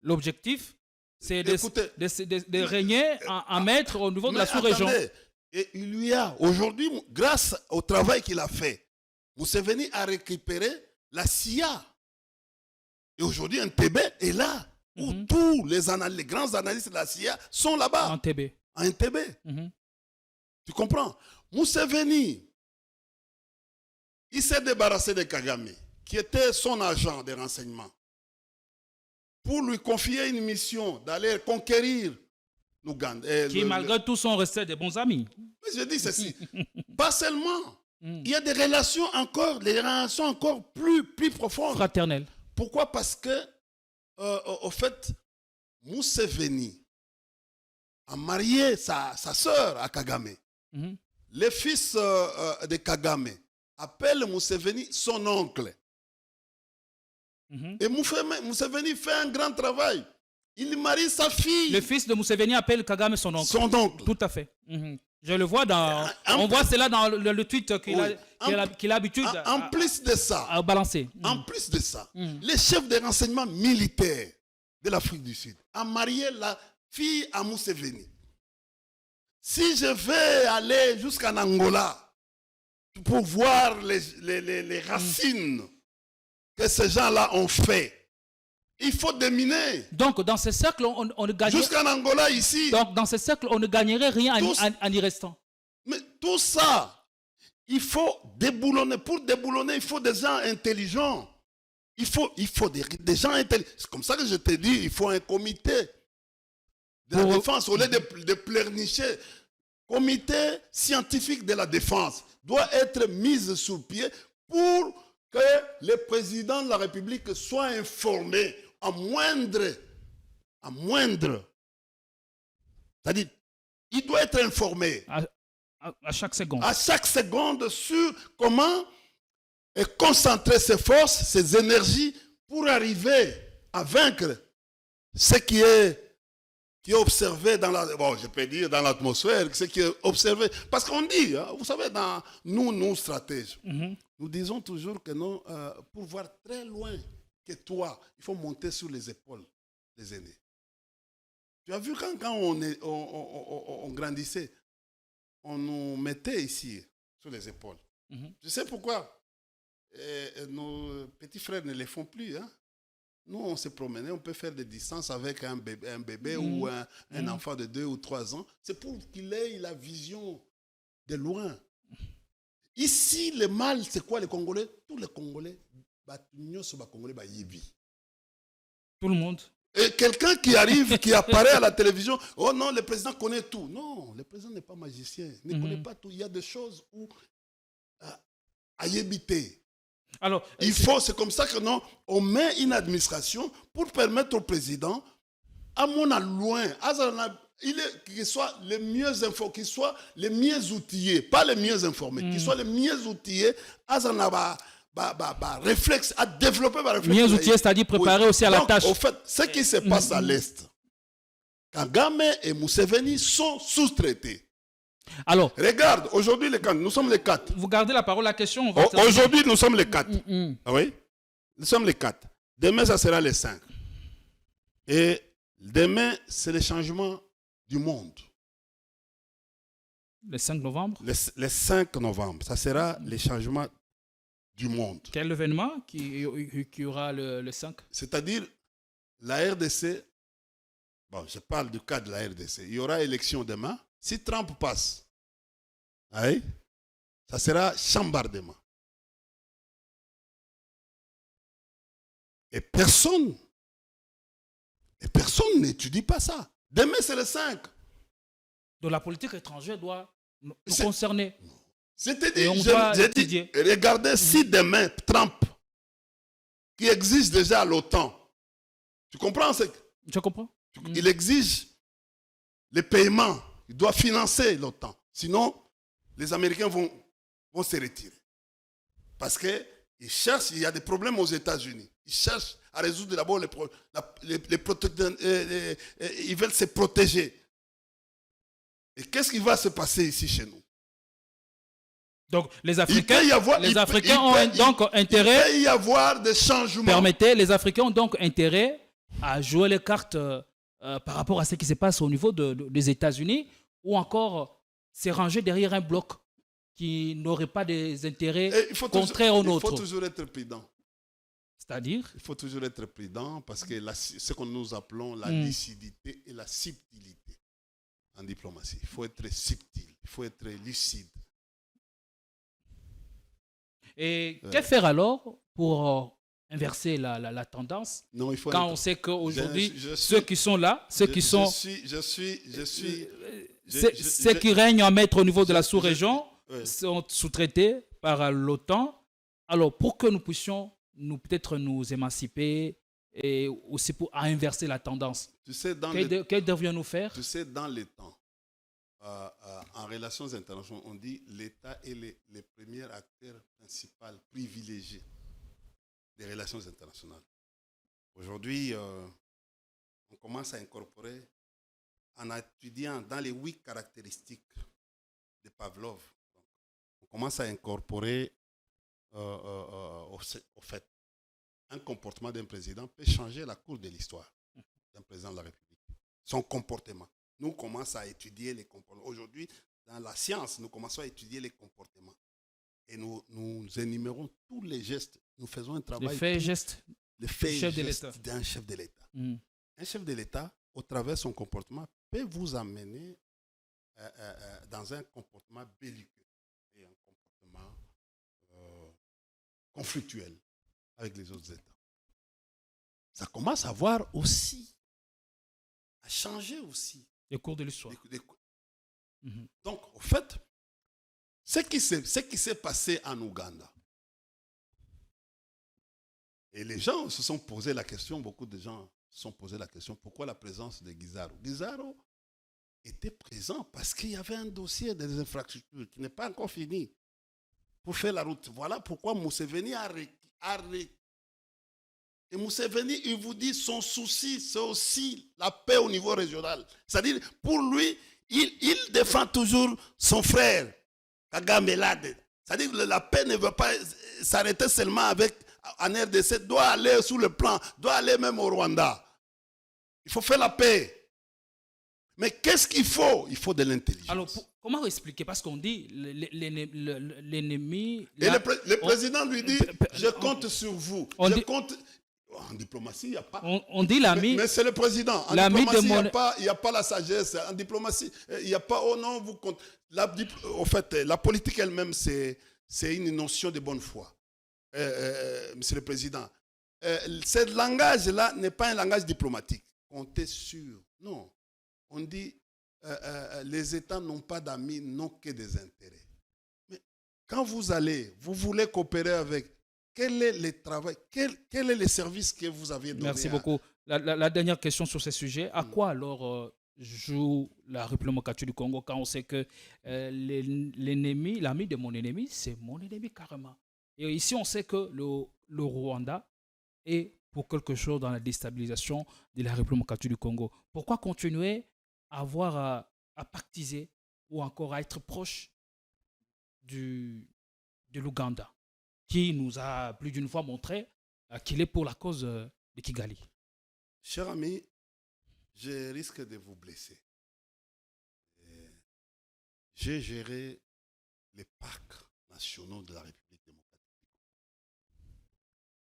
L'objectif, C'est Écoutez, de régner en maître au niveau de la sous-région. Attendez, et il lui a, aujourd'hui, grâce au travail qu'il a fait, Museveni a récupéré la CIA. Et aujourd'hui, Entebbe est là, où tous les grands analystes de la CIA sont là-bas. En TB. En Entebbe. Tu comprends? Museveni, il s'est débarrassé de Kagame, qui était son agent de renseignement, pour lui confier une mission d'aller conquérir l'Ouganda. Qui, malgré tout, sont restés des bons amis. Mais je dis ceci, pas seulement. Il y a des relations encore, plus profondes. Fraternel. Pourquoi? Parce que, au fait, Museveni a marié sa sœur à Kagame. Le fils de Kagame appelle Museveni son oncle. Et Museveni fait un grand travail. Il marie sa fille. Le fils de Museveni appelle Kagame son oncle. Son oncle. Tout à fait. Je le vois on voit cela dans le tweet qu'il a l'habitude en plus de ça, à balancer. En plus de ça, le chef de renseignement militaire de l'Afrique du Sud a marié la fille à Museveni. Si je vais aller jusqu'en Angola pour voir les racines que ces gens-là ont fait, il faut déminer. Donc, dans ce cercle, on ne gagnerait... Jusqu'en Angola, ici. Donc, dans ce cercle, on ne gagnerait rien en y restant. Mais tout ça, il faut déboulonner. Pour déboulonner, il faut des gens intelligents. Il faut des gens intelligents. C'est comme ça que je te dis, il faut un comité de la défense, au lieu de pleurnicher. Comité scientifique de la défense doit être mis sur pied pour que le président de la République soit informé à moindre. C'est-à-dire, il doit être informé à chaque seconde. À chaque seconde sur comment concentrer ses forces, ses énergies pour arriver à vaincre ce qui est observé dans je peux dire dans l'atmosphère, ce qui est observé. Parce qu'on dit, hein, vous savez, dans nous stratèges, nous disons toujours que non, pour voir très loin que toi, il faut monter sur les épaules des aînés. Tu as vu quand on grandissait, on nous mettait ici, sur les épaules. Je sais pourquoi. Nos petits frères ne les font plus. Hein. Nous, on se promenait, on peut faire des distances avec un bébé ou un enfant de 2 ou 3 ans. C'est pour qu'il ait la vision de loin. Ici, le mal, c'est quoi les Congolais? Tous les Congolais, tout le monde. Et quelqu'un qui arrive, qui apparaît à la télévision, oh non, le président connaît tout. Non, le président n'est pas magicien, il ne connaît pas tout. Il y a des choses où à y éviter. Alors, c'est comme ça que non, on met une administration pour permettre au président, à mon loin, qu'il soit les mieux informés, qu'il soit les mieux outillés, pas les mieux informés, qu'il soit les mieux outillés, réflexe, à développer ma réflexe. Mieux outillés, c'est-à-dire préparer aussi à la tâche. En fait, ce qui se passe à l'Est, Kagame et Museveni sont sous-traités. Alors, regarde, aujourd'hui, nous sommes les 4. Vous gardez la parole, la question. Aujourd'hui, nous sommes les 4. Oui, nous sommes les 4. Demain, ça sera les 5. Et demain, c'est le changement du monde. Le 5 novembre Le 5 novembre, ça sera le changement du monde. Quel événement qui aura le 5? C'est-à-dire, la RDC, bon, je parle du cas de la RDC, il y aura élection demain. Si Trump passe, ça sera chambardement. Et personne n'étudie pas ça. Demain, c'est le 5. Donc la politique étrangère doit nous concerner. C'est-à-dire, regardez si demain, Trump, qui exige déjà l'OTAN, tu comprends? Je comprends. Il exige les paiements. Il doit financer l'OTAN. Sinon, les Américains vont se retirer. Parce qu'ils cherchent, il y a des problèmes aux États-Unis. Ils cherchent à résoudre d'abord les problèmes. Ils veulent se protéger. Et qu'est-ce qui va se passer ici chez nous? Donc, les Africains ont donc intérêt. Il peut y avoir des changements. Permettez, les Africains ont donc intérêt à jouer les cartes par rapport à ce qui se passe au niveau des États-Unis, ou encore c'est rangé derrière un bloc qui n'aurait pas des intérêts contraires aux nôtres. Il faut toujours être prudent. C'est-à-dire? Il faut toujours être prudent parce que ce que nous appelons la lucidité et la subtilité en diplomatie. Il faut être subtil, il faut être lucide. Et que faire alors pour inverser la tendance? Non, il faut quand on sait qu'aujourd'hui, ceux qui sont là, ceux qui règnent en maître au niveau de la sous-région sont sous-traités par l'OTAN. Alors, pour que nous puissions peut-être nous émanciper et aussi pour inverser la tendance, que devrions-nous faire? Tu sais, dans les temps, en relations internationales, on dit l'État est les premiers acteurs principaux, privilégiés des relations internationales. Aujourd'hui, on commence à incorporer, en étudiant dans les 8 caractéristiques de Pavlov, on commence à incorporer au fait, un comportement d'un président peut changer la courbe de l'histoire d'un président de la République. Son comportement. Nous commençons à étudier les comportements. Aujourd'hui, dans la science, nous commençons à étudier les comportements. Et nous énumérons tous les gestes. Nous faisons un travail. Les faits et gestes d'un chef de l'État. Un chef de l'État, au travers de son comportement, peut vous amener dans un comportement belliqueux et un comportement conflictuel avec les autres États. Ça commence à voir aussi, à changer aussi. Les cours de l'histoire. Donc, au fait, ce qui s'est passé en Ouganda, et les gens se sont posé la question, beaucoup de gens se sont posé la question, pourquoi la présence de Guizaro? Guizaro était présent parce qu'il y avait un dossier des infrastructures qui n'est pas encore fini pour faire la route. Voilà pourquoi Museveni a et Museveni, il vous dit, son souci, c'est aussi la paix au niveau régional. C'est-à-dire, pour lui, il défend toujours son frère, Kagame Lade. C'est-à-dire que la paix ne veut pas s'arrêter seulement en RDC, doit aller sur le plan, doit aller même au Rwanda. Il faut faire la paix. Mais qu'est-ce qu'il faut? Il faut de l'intelligence. Alors, comment expliquer? Parce qu'on dit l'ennemi... Et le président lui dit, je compte sur vous. Compte... En diplomatie, il n'y a pas... On dit l'ami... Mais c'est le président. En diplomatie, il n'y a pas la sagesse. En diplomatie, il n'y a pas... Oh non, vous comptez... Au fait, la politique elle-même, c'est une notion de bonne foi. Monsieur le Président. Ce langage-là n'est pas un langage diplomatique. Comptez sur... Non. On dit, les États n'ont pas d'amis, n'ont que des intérêts. Mais quand vous voulez coopérer avec... Quel est le travail, quel est le service que vous avez donné? Merci beaucoup. La dernière question sur ce sujet, à quoi alors joue la République démocratique du Congo quand on sait que l'ennemi, l'ami de mon ennemi, c'est mon ennemi carrément. Et ici, on sait que le Rwanda est pour quelque chose dans la déstabilisation de la République démocratique du Congo. Pourquoi continuer à avoir à pactiser ou encore à être proche de l'Ouganda, qui nous a plus d'une fois montré qu'il est pour la cause de Kigali? Cher ami, je risque de vous blesser. J'ai géré les parcs nationaux de la République démocratique.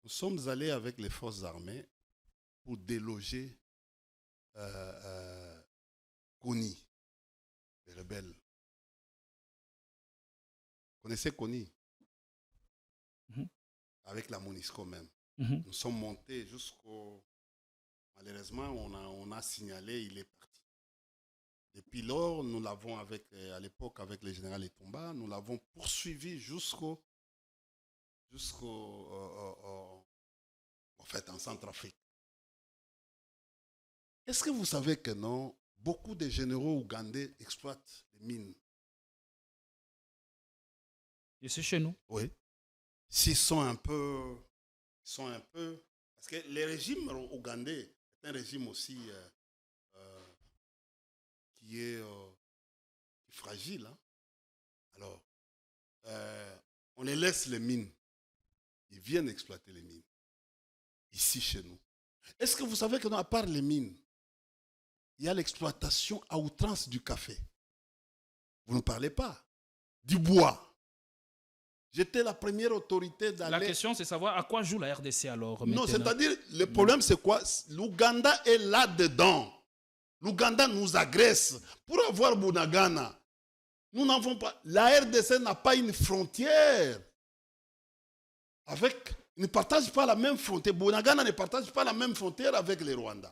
Nous sommes allés avec les forces armées pour déloger Kony, les rebelles. Vous connaissez Kony? Avec la MONUSCO même. Nous sommes montés jusqu'au... Malheureusement, on a signalé, il est parti. Depuis lors, nous l'avons à l'époque avec le général Etomba, nous l'avons poursuivi jusqu'au en fait, en Centrafrique. Est-ce que vous savez que non, beaucoup de généraux ougandais exploitent les mines? Et c'est chez nous? Oui. S'ils sont un peu... Parce que le régime ougandais est un régime aussi qui est fragile. Hein? Alors, on les laisse les mines. Ils viennent exploiter les mines. Ici, chez nous. Est-ce que vous savez que, à part les mines, il y a l'exploitation à outrance du café. Vous ne parlez pas. Du bois. J'étais la première autorité d'aller... La question, c'est savoir à quoi joue la RDC alors. Non, maintenant. c'est-à-dire, le problème, c'est quoi? L'Ouganda est là-dedans. L'Ouganda nous agresse. Pour avoir Bunagana, nous n'avons pas... La RDC n'a pas une frontière. Ils ne partagent pas la même frontière. Bunagana ne partage pas la même frontière avec les Rwandais.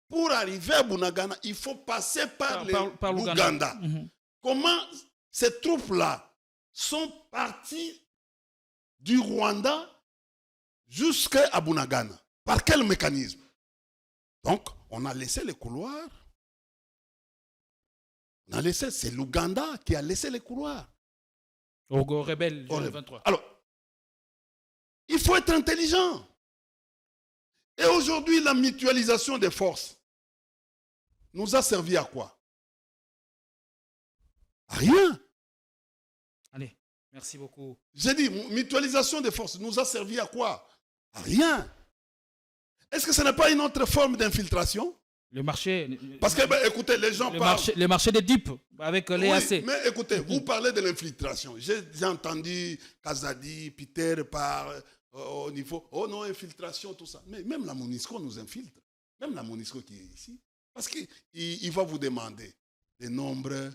Pour arriver à Bunagana, il faut passer par l'Ouganda. Comment ces troupes-là sont partis du Rwanda jusqu'à Bunagana? Par quel mécanisme? Donc, on a laissé les couloirs. C'est l'Ouganda qui a laissé les couloirs. Aux rebelles du 23. Alors, il faut être intelligent. Et aujourd'hui, la mutualisation des forces nous a servi à quoi? À rien. Allez, merci beaucoup. J'ai dit, mutualisation des forces nous a servi à quoi? À rien. Est-ce que ce n'est pas une autre forme d'infiltration? Le marché... Parce que, écoutez, les gens parlent... Le marché des dupes avec les AC. Mais écoutez, vous parlez de l'infiltration. J'ai entendu Kazadi, Peter par au niveau... Oh non, infiltration, tout ça. Mais même la MONUSCO nous infiltre. Même la MONUSCO qui est ici. Parce qu'il va vous demander des nombres,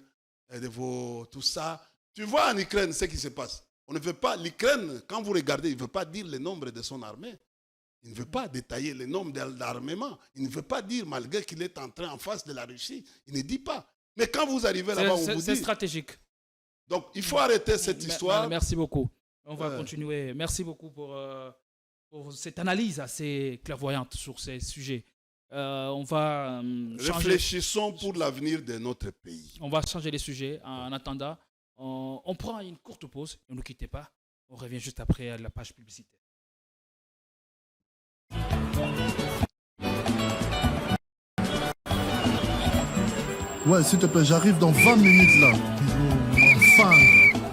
de vos... tout ça. Tu vois en Ukraine ce qui se passe. On ne veut pas... L'Ukraine, quand vous regardez, il ne veut pas dire le nombre de son armée. Il ne veut pas détailler le nombre d'armements. Il ne veut pas dire, malgré qu'il est entré en face de la Russie, il ne dit pas. Mais quand vous arrivez là-bas, on vous dit... C'est stratégique. Donc, il faut arrêter cette histoire. Merci beaucoup. On va continuer. Merci beaucoup pour cette analyse assez clairvoyante sur ces sujets. On va Réfléchissons pour l'avenir de notre pays. On va changer les sujets. En attendant, on prend une courte pause. Ne nous quittez pas. On revient juste après la page publicitaire. Ouais, s'il te plaît, j'arrive dans 20 minutes là. Enfin,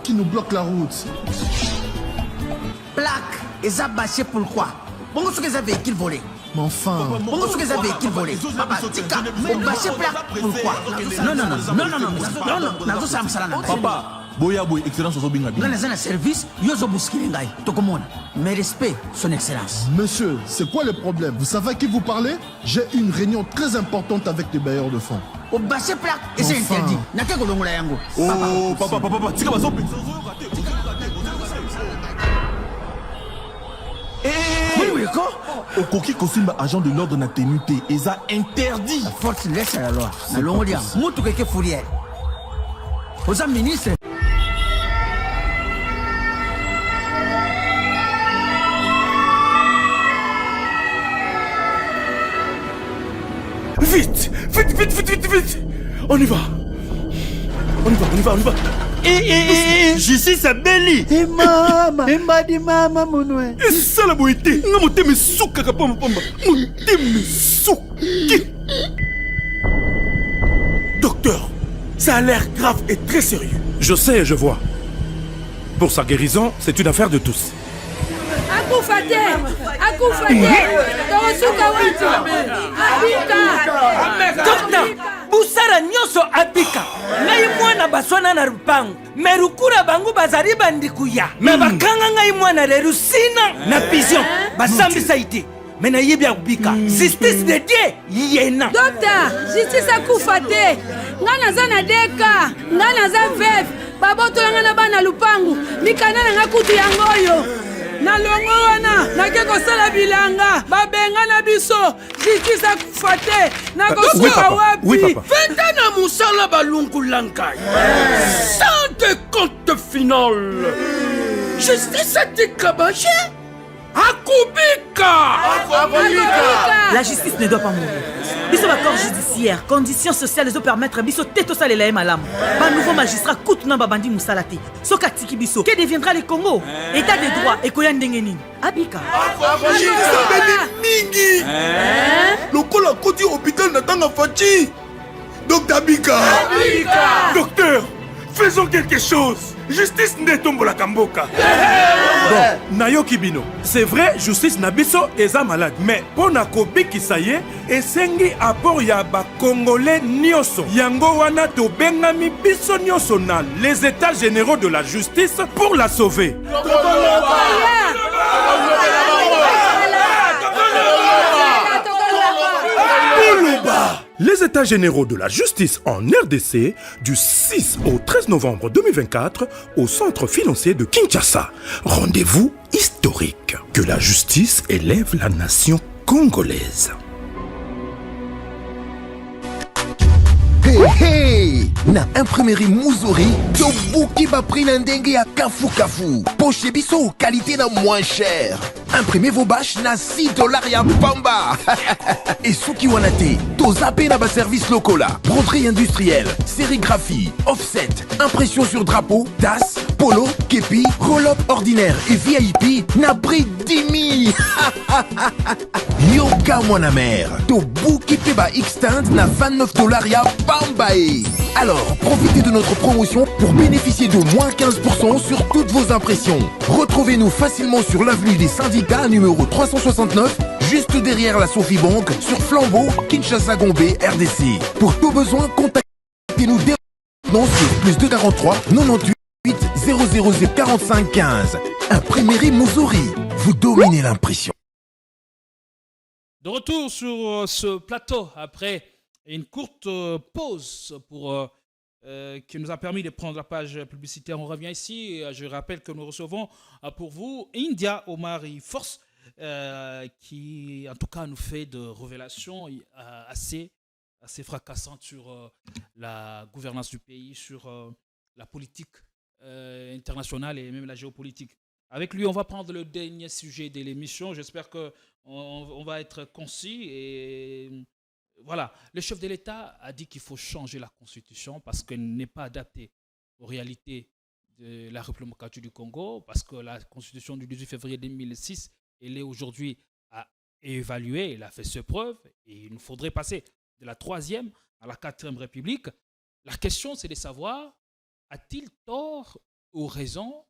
qui nous bloque la route. Plaque, et ça bâché pourquoi? Bon, ce que ça véhicule volé. Mais enfin. Bon, ce que ça véhicule volé. Papa, tika, on bâché plaque pourquoi? Non, ça me salana. Papa, boya boy, excellence au binga. Là, les service, yozo bousquille ngai. Tokomon, mes respects, son excellence. Monsieur, c'est quoi le problème? Vous savez à qui vous parlez? J'ai une réunion très importante avec les bailleurs de fonds. Au bâché plaque, et c'est interdit. N'a qu'à golongo la yango. Oh, papa, tika baso. Oui, quoi? Au coquille Kosimba, agent de l'ordre n'a tenu té, et ça interdit. La force laisse la loi. Na longo dia, mutu keke fourrière. Aux ministres. Vite. On y va. Justice à Belly. Et mama, monoué. Et ça la boité. Non, mon thème est souka kapamba. Mon thème est souki. Docteur, ça a l'air grave et très sérieux. Je sais et je vois. Pour sa guérison, c'est une affaire de tous. Akufate. Docteur, busara nyonso abika. Ngai mwana baswana na rupangu. Merukura bangu bazari bandikuya. Me bakanga ngai mwana lerusina na vision. Basambisa ite. Mena yebi akubika. Justice de Dieu yena. Docteur, justice akufate. Ngana zana deka, ngana za veve. Baboto ngana bana lupangu. Mikana nga kutu yangoyo. Na longo wana nake kosala bilanga babenga na biso justice akufate na kosuka wapi Venta na musala balungulankai sans de compte final justice atikabashe akubika. La justice ne doit pas mourir. Biso ba corps judiciaire, conditions sociales les permettre biso teto salela malam. Ba nouveau magistrat koutuna babandi musalate. Soka tiki biso, que deviendra le Congo? État de droit et koya ndengeni. Abika. Mingi. Lokola koti hôpital natanga fachi. Docteur Abika. Docteur, faisons quelque chose. justice nde etombolaka mboka. Bon, nayoki bino, c'est vrai justice na biso eza malade, mais pona kobikisa ye esengi apport ya bakongolais nyonso. Yango wana tobengami biso nyonso na les états généraux de la justice pour la sauver. Les états généraux de la justice en RDC du 6 au 13 novembre 2024 au centre financier de Kinshasa. Rendez-vous historique. Que la justice élève la nation congolaise. Hey, na imprimerie Muzuri, tobuki ba prix na ndenge ya kafu kafu. Poche biso qualité na moins cher. Imprimez vos bâches na $6 ya pamba. Et souki wanate, tozape na ba service lokola, broderie industrielle, sérigraphie, offset, impression sur drapeau, tasse, polo, képi, roll-up ordinaire et VIP na prix 10 000. Yoka mon amer, tobuki peba extend na $29 ya Pambae. Alors, profitez de notre promotion pour bénéficier de moins 15% sur toutes vos impressions. Retrouvez-nous facilement sur l'avenue des Syndicats numéro 369, juste derrière la Sophie Bank, sur Flambeau, Kinshasa Gombe, RDC. Pour tout besoin, contactez-nous dès maintenant sur +243 98 000 45 15. Imprimerie Muzuri, vous dominez l'impression. De retour sur ce plateau après une courte pause qui nous a permis de prendre la page publicitaire. On revient ici et je rappelle que nous recevons pour vous India Omari Force qui en tout cas nous fait de révélations assez fracassantes sur la gouvernance du pays, sur la politique internationale et même la géopolitique. Avec lui, on va prendre le dernier sujet de l'émission. J'espère qu'on va être concis et voilà. Le chef de l'État a dit qu'il faut changer la Constitution parce qu'elle n'est pas adaptée aux réalités de la République démocratique du Congo, parce que la Constitution du 18 février 2006, elle est aujourd'hui à évaluer, elle a fait ses preuves et il nous faudrait passer de la 3e à la 4e République. La question, c'est de savoir, a-t-il tort ou raison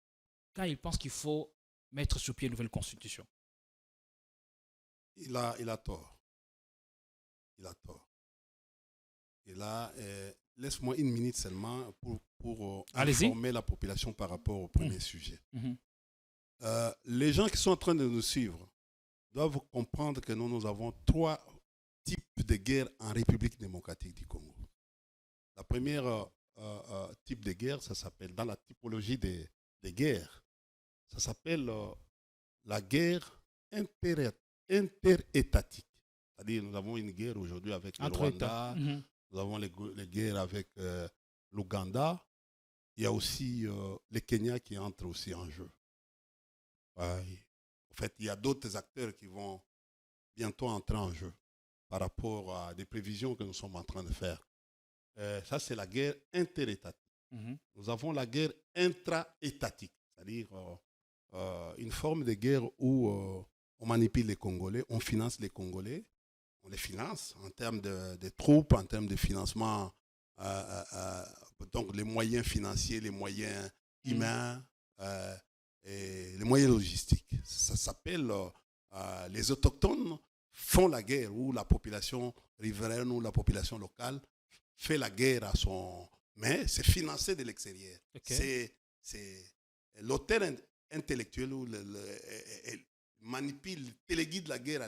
quand il pense qu'il faut mettre sur pied une nouvelle Constitution? Il a tort. Il a tort. Et là, laisse-moi une minute seulement pour informer la population par rapport au premier sujet. Les gens qui sont en train de nous suivre doivent comprendre que nous avons 3 types de guerres en République démocratique du Congo. La première type de guerre, ça s'appelle, dans la typologie des guerres, ça s'appelle la guerre interétatique. C'est-à-dire, nous avons une guerre aujourd'hui avec le Rwanda, nous avons les guerres avec l'Ouganda, il y a aussi le Kenya qui entre aussi en jeu. En fait, il y a d'autres acteurs qui vont bientôt entrer en jeu par rapport à des prévisions que nous sommes en train de faire. Ça, c'est la guerre interétatique. Nous avons la guerre intra-étatique, c'est-à-dire une forme de guerre où on manipule les Congolais, on finance les Congolais, on les finance en termes de troupes, en termes de financement, donc les moyens financiers, les moyens humains et les moyens logistiques. Ça s'appelle les autochtones font la guerre, où la population riveraine ou la population locale fait la guerre à son... Mais c'est financé de l'extérieur. Okay. C'est l'auteur intellectuel ou manipule, téléguide la guerre à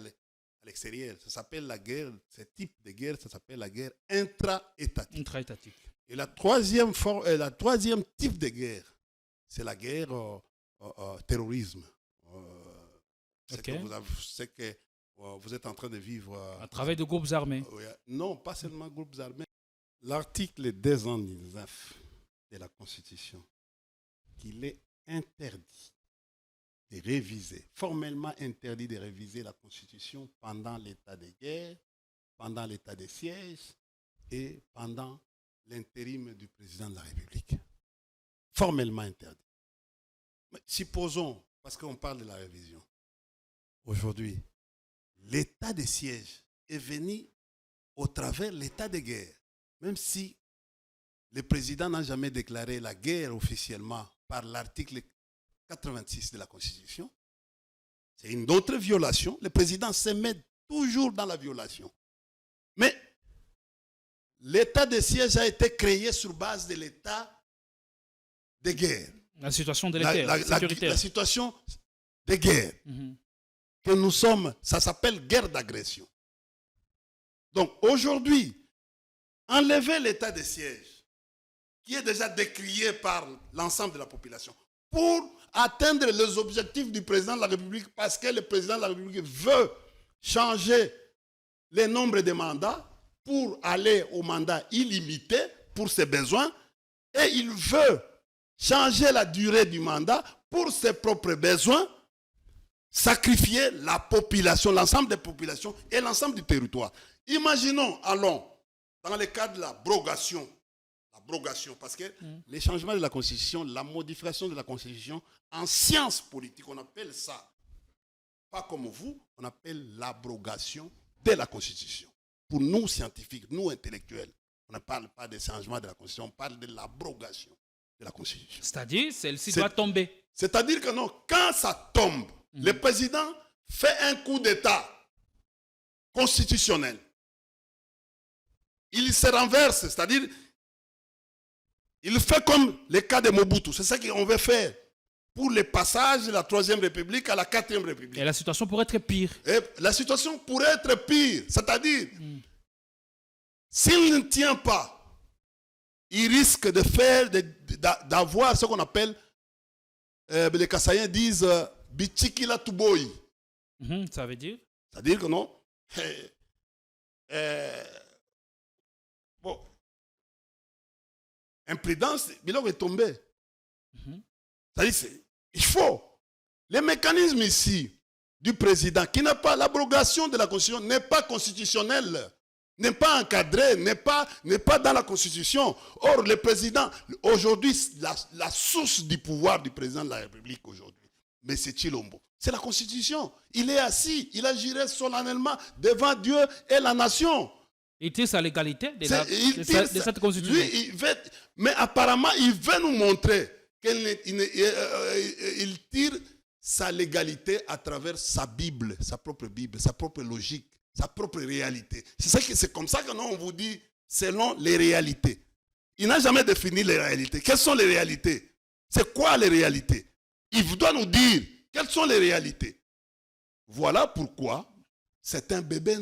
l'extérieur. Ça s'appelle la guerre, ce type de guerre, ça s'appelle la guerre intra-étatique. Et la troisième type de guerre, c'est la guerre terrorisme. C'est que vous êtes en train de vivre... à travers de groupes armés. Non, pas seulement groupes armés. L'article 219 de la Constitution, qu'il est interdit de réviser, formellement interdit de réviser la Constitution pendant l'état de guerre, pendant l'état de siège et pendant l'intérim du président de la République. Formellement interdit. Mais supposons, parce qu'on parle de la révision, aujourd'hui, l'état de siège est venu au travers de l'état de guerre. Même si le président n'a jamais déclaré la guerre officiellement par l'article 86 de la Constitution. C'est une autre violation. Le président se met toujours dans la violation. Mais l'état de siège a été créé sur base de l'état de guerre. La situation délétère, sécuritaire. La situation de guerre. Que nous sommes, ça s'appelle guerre d'agression. Donc aujourd'hui, enlever l'état de siège, qui est déjà décrié par l'ensemble de la population, pour atteindre les objectifs du président de la République, parce que le président de la République veut changer le nombre de mandats pour aller au mandat illimité pour ses besoins, et il veut changer la durée du mandat pour ses propres besoins, sacrifier la population, l'ensemble des populations et l'ensemble du territoire. Imaginons, allons, dans le cas de l'abrogation, parce que les changements de la Constitution, la modification de la Constitution, en sciences politiques, on appelle ça, pas comme vous, on appelle l'abrogation de la Constitution. Pour nous scientifiques, nous intellectuels, on ne parle pas des changements de la Constitution, on parle de l'abrogation de la Constitution. C'est-à-dire, celle-ci doit tomber. C'est-à-dire que non, quand ça tombe, le président fait un coup d'État constitutionnel. Il se renverse, c'est-à-dire, il fait comme le cas de Mobutu. C'est ça qu'on veut faire pour le passage de la 3e République à la 4e République. Et la situation pourrait être pire. Et la situation pourrait être pire. C'est-à-dire, s'il ne tient pas, il risque de faire, d'avoir ce qu'on appelle, les Kassaïens disent, Bichikila Tuboy. Ça veut dire? C'est-à-dire que non. Bon. Imprudence, Bilog est tombé. C'est-à-dire, il faut. Les mécanismes ici du président, qui n'a pas l'abrogation de la Constitution, n'est pas constitutionnel, n'est pas encadré, n'est pas dans la Constitution. Or, le président, aujourd'hui, la source du pouvoir du président de la République aujourd'hui, M. Tshilombo, c'est la Constitution. Il est assis, il agirait solennellement devant Dieu et la nation. Il tire sa légalité de cette Constitution. Lui, mais apparemment, il veut nous montrer qu'il tire sa légalité à travers sa Bible, sa propre logique, sa propre réalité. C'est comme ça que nous, on vous dit selon les réalités. Il n'a jamais défini les réalités. Quelles sont les réalités? C'est quoi les réalités? Il doit nous dire quelles sont les réalités. Voilà pourquoi c'est un bébé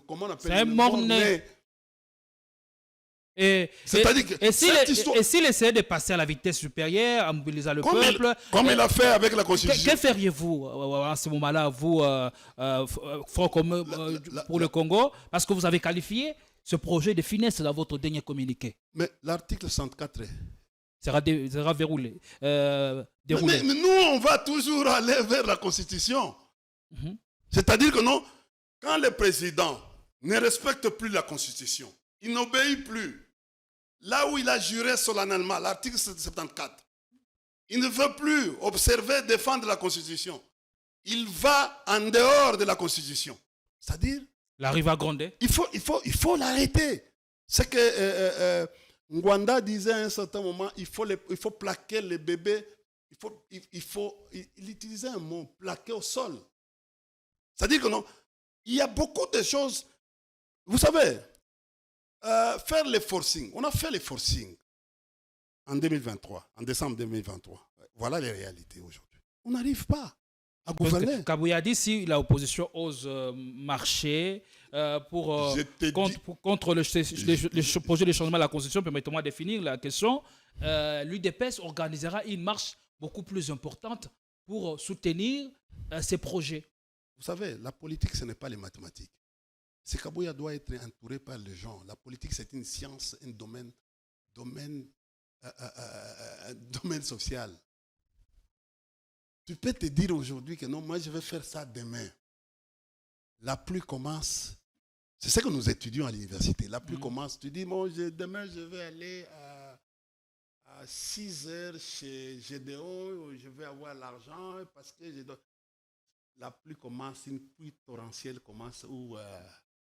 comment on appelle? C'est un mort-né. Et s'il essayait de passer à la vitesse supérieure, en mobilisant le peuple... Comme il a fait avec la Constitution. Que feriez-vous à ce moment-là, vous, Front commun pour le Congo? Parce que vous avez qualifié ce projet de finesse dans votre dernier communiqué. Mais l'article 104 sera déroulé. Mais nous, on va toujours aller vers la Constitution. C'est-à-dire que non, quand le président ne respecte plus la Constitution, il n'obéit plus. Là où il a juré solennellement, l'article 74, il ne veut plus observer, défendre la Constitution. Il va en dehors de la Constitution. C'est-à-dire... La rive à gronder. Il faut l'arrêter. C'est que Ngwanda disait à un certain moment, il faut plaquer les bébés. Il utilisait un mot, plaquer au sol. C'est-à-dire que non, il y a beaucoup de choses. Vous savez, faire les forcing. On a fait les forcing en 2023, en décembre 2023. Voilà les réalités aujourd'hui. On n'arrive pas à gouverner. Kabouya dit si l'opposition ose marcher contre le projet de changement de la Constitution, permettez-moi de définir la question, l'UDPS organisera une marche beaucoup plus importante pour soutenir ces projets. Vous savez, la politique, ce n'est pas les mathématiques. C'est Kabouya doit être entouré par les gens. La politique, c'est une science, un domaine social. Tu peux te dire aujourd'hui que non, moi je vais faire ça demain. La pluie commence. C'est ce que nous étudions à l'université. La pluie commence. Tu dis, bon, demain je vais aller à 6 heures chez GDO, je vais avoir l'argent parce que la pluie commence, une pluie torrentielle commence où,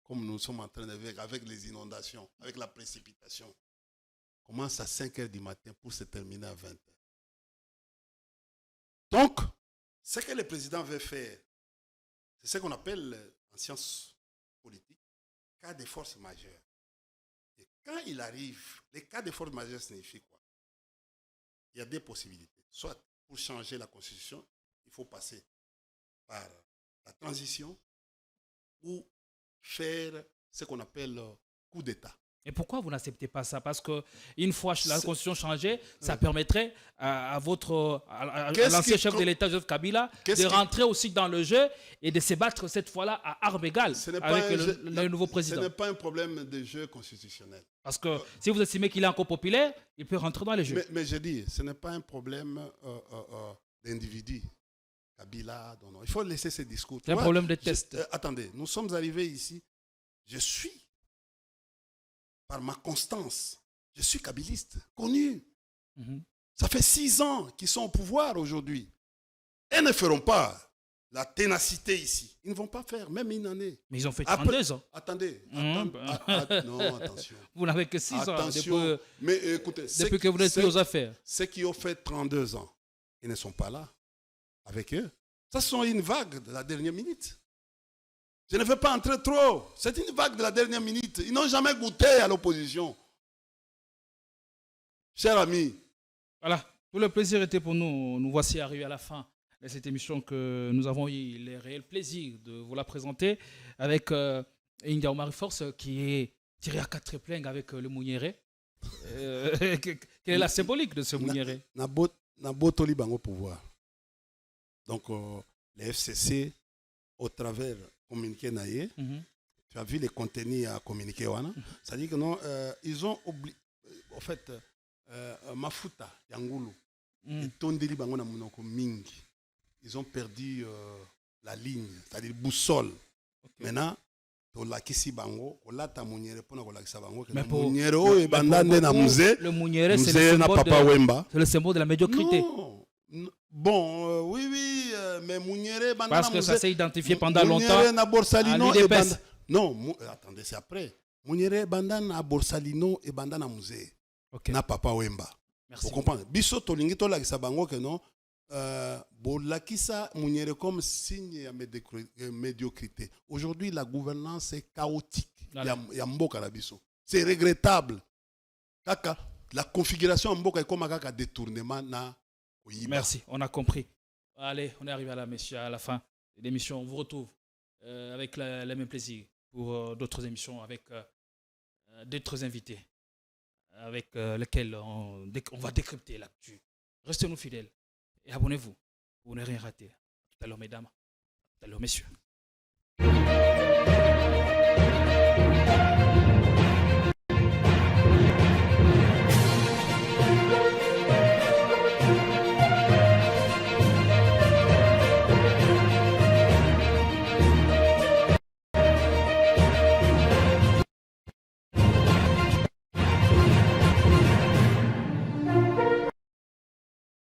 comme nous sommes en train de voir avec les inondations, avec la précipitation. commence à 5 h du matin pour se terminer à 20 h. Donc, ce que le président veut faire, c'est ce qu'on appelle en sciences politiques, cas de force majeure. Et quand il arrive, les cas de force majeure signifient quoi? Il y a des possibilités. Soit pour changer la constitution, il faut passer par la transition ou faire ce qu'on appelle coup d'État. Et pourquoi vous n'acceptez pas ça? Parce qu'une fois la constitution changée, ça permettrait à l'ancien chef de l'État, Joseph Kabila, de rentrer aussi dans le jeu et de se battre cette fois-là à armes égales avec le nouveau président. Ce n'est pas un problème de jeu constitutionnel. Parce que si vous estimez qu'il est encore populaire, il peut rentrer dans les jeux. Mais je dis, ce n'est pas un problème d'individu. Kabila, non. Il faut laisser ces discours. C'est un problème de test. Attendez, nous sommes arrivés ici. Je suis, par ma constance, je suis kabiliste, connu. Ça fait 6 ans qu'ils sont au pouvoir aujourd'hui. Ils ne feront pas la ténacité ici. Ils ne vont pas faire, même une année. Mais ils ont fait 32 ans. Attendez. Non, attention. Vous n'avez que 6 ans. Mais écoutez, depuis que vous n'êtes plus aux affaires. Ceux qui ont fait 32 ans, ils ne sont pas là avec eux. Ça, sont une vague de la dernière minute. Je ne veux pas entrer trop. C'est une vague de la dernière minute. Ils n'ont jamais goûté à l'opposition. Chers amis. Voilà, tout le plaisir était pour nous. Nous voici arrivés à la fin de cette émission que nous avons eu le réel plaisir de vous la présenter avec India Omar Force qui est tiré à 4 épingles avec le Mouniéré. Quelle est la symbolique de ce Mouniéré? Nabotoli bango pouvoir. Donc, les FCC, au travers communiqué naïe, tu as vu les contenus à communiquer. C'est-à-dire que non, ils ont oublié, en fait, Mafuta, Yangoulou, et Tondeli bango na monoko mingi. Ils ont perdu la ligne, c'est-à-dire boussole. Maintenant, le Mouniéré, c'est le symbole de la médiocrité. Bon, oui, mais Mouniéré... Parce que ça s'est identifié pendant longtemps à l'UDPS. Non, attendez, c'est après. Mouniéré, bandana Borsalino et bandana musée. Na Papa Wemba. Vous comprenez? Biso tolingi to lakisa bango que non. Bolakisa Mouniéré comme signe de médiocrité. Aujourd'hui, la gouvernance est chaotique. C'est regrettable. La configuration en Mboka est comme un détournement. Merci, on a compris. Allez, on est arrivé à la fin de l'émission. On vous retrouve avec le même plaisir pour d'autres émissions avec d'autres invités avec lesquels on va décrypter l'actu. Restez-nous fidèles et abonnez-vous pour ne rien rater. À tout à l'heure, mesdames. À tout à l'heure, messieurs.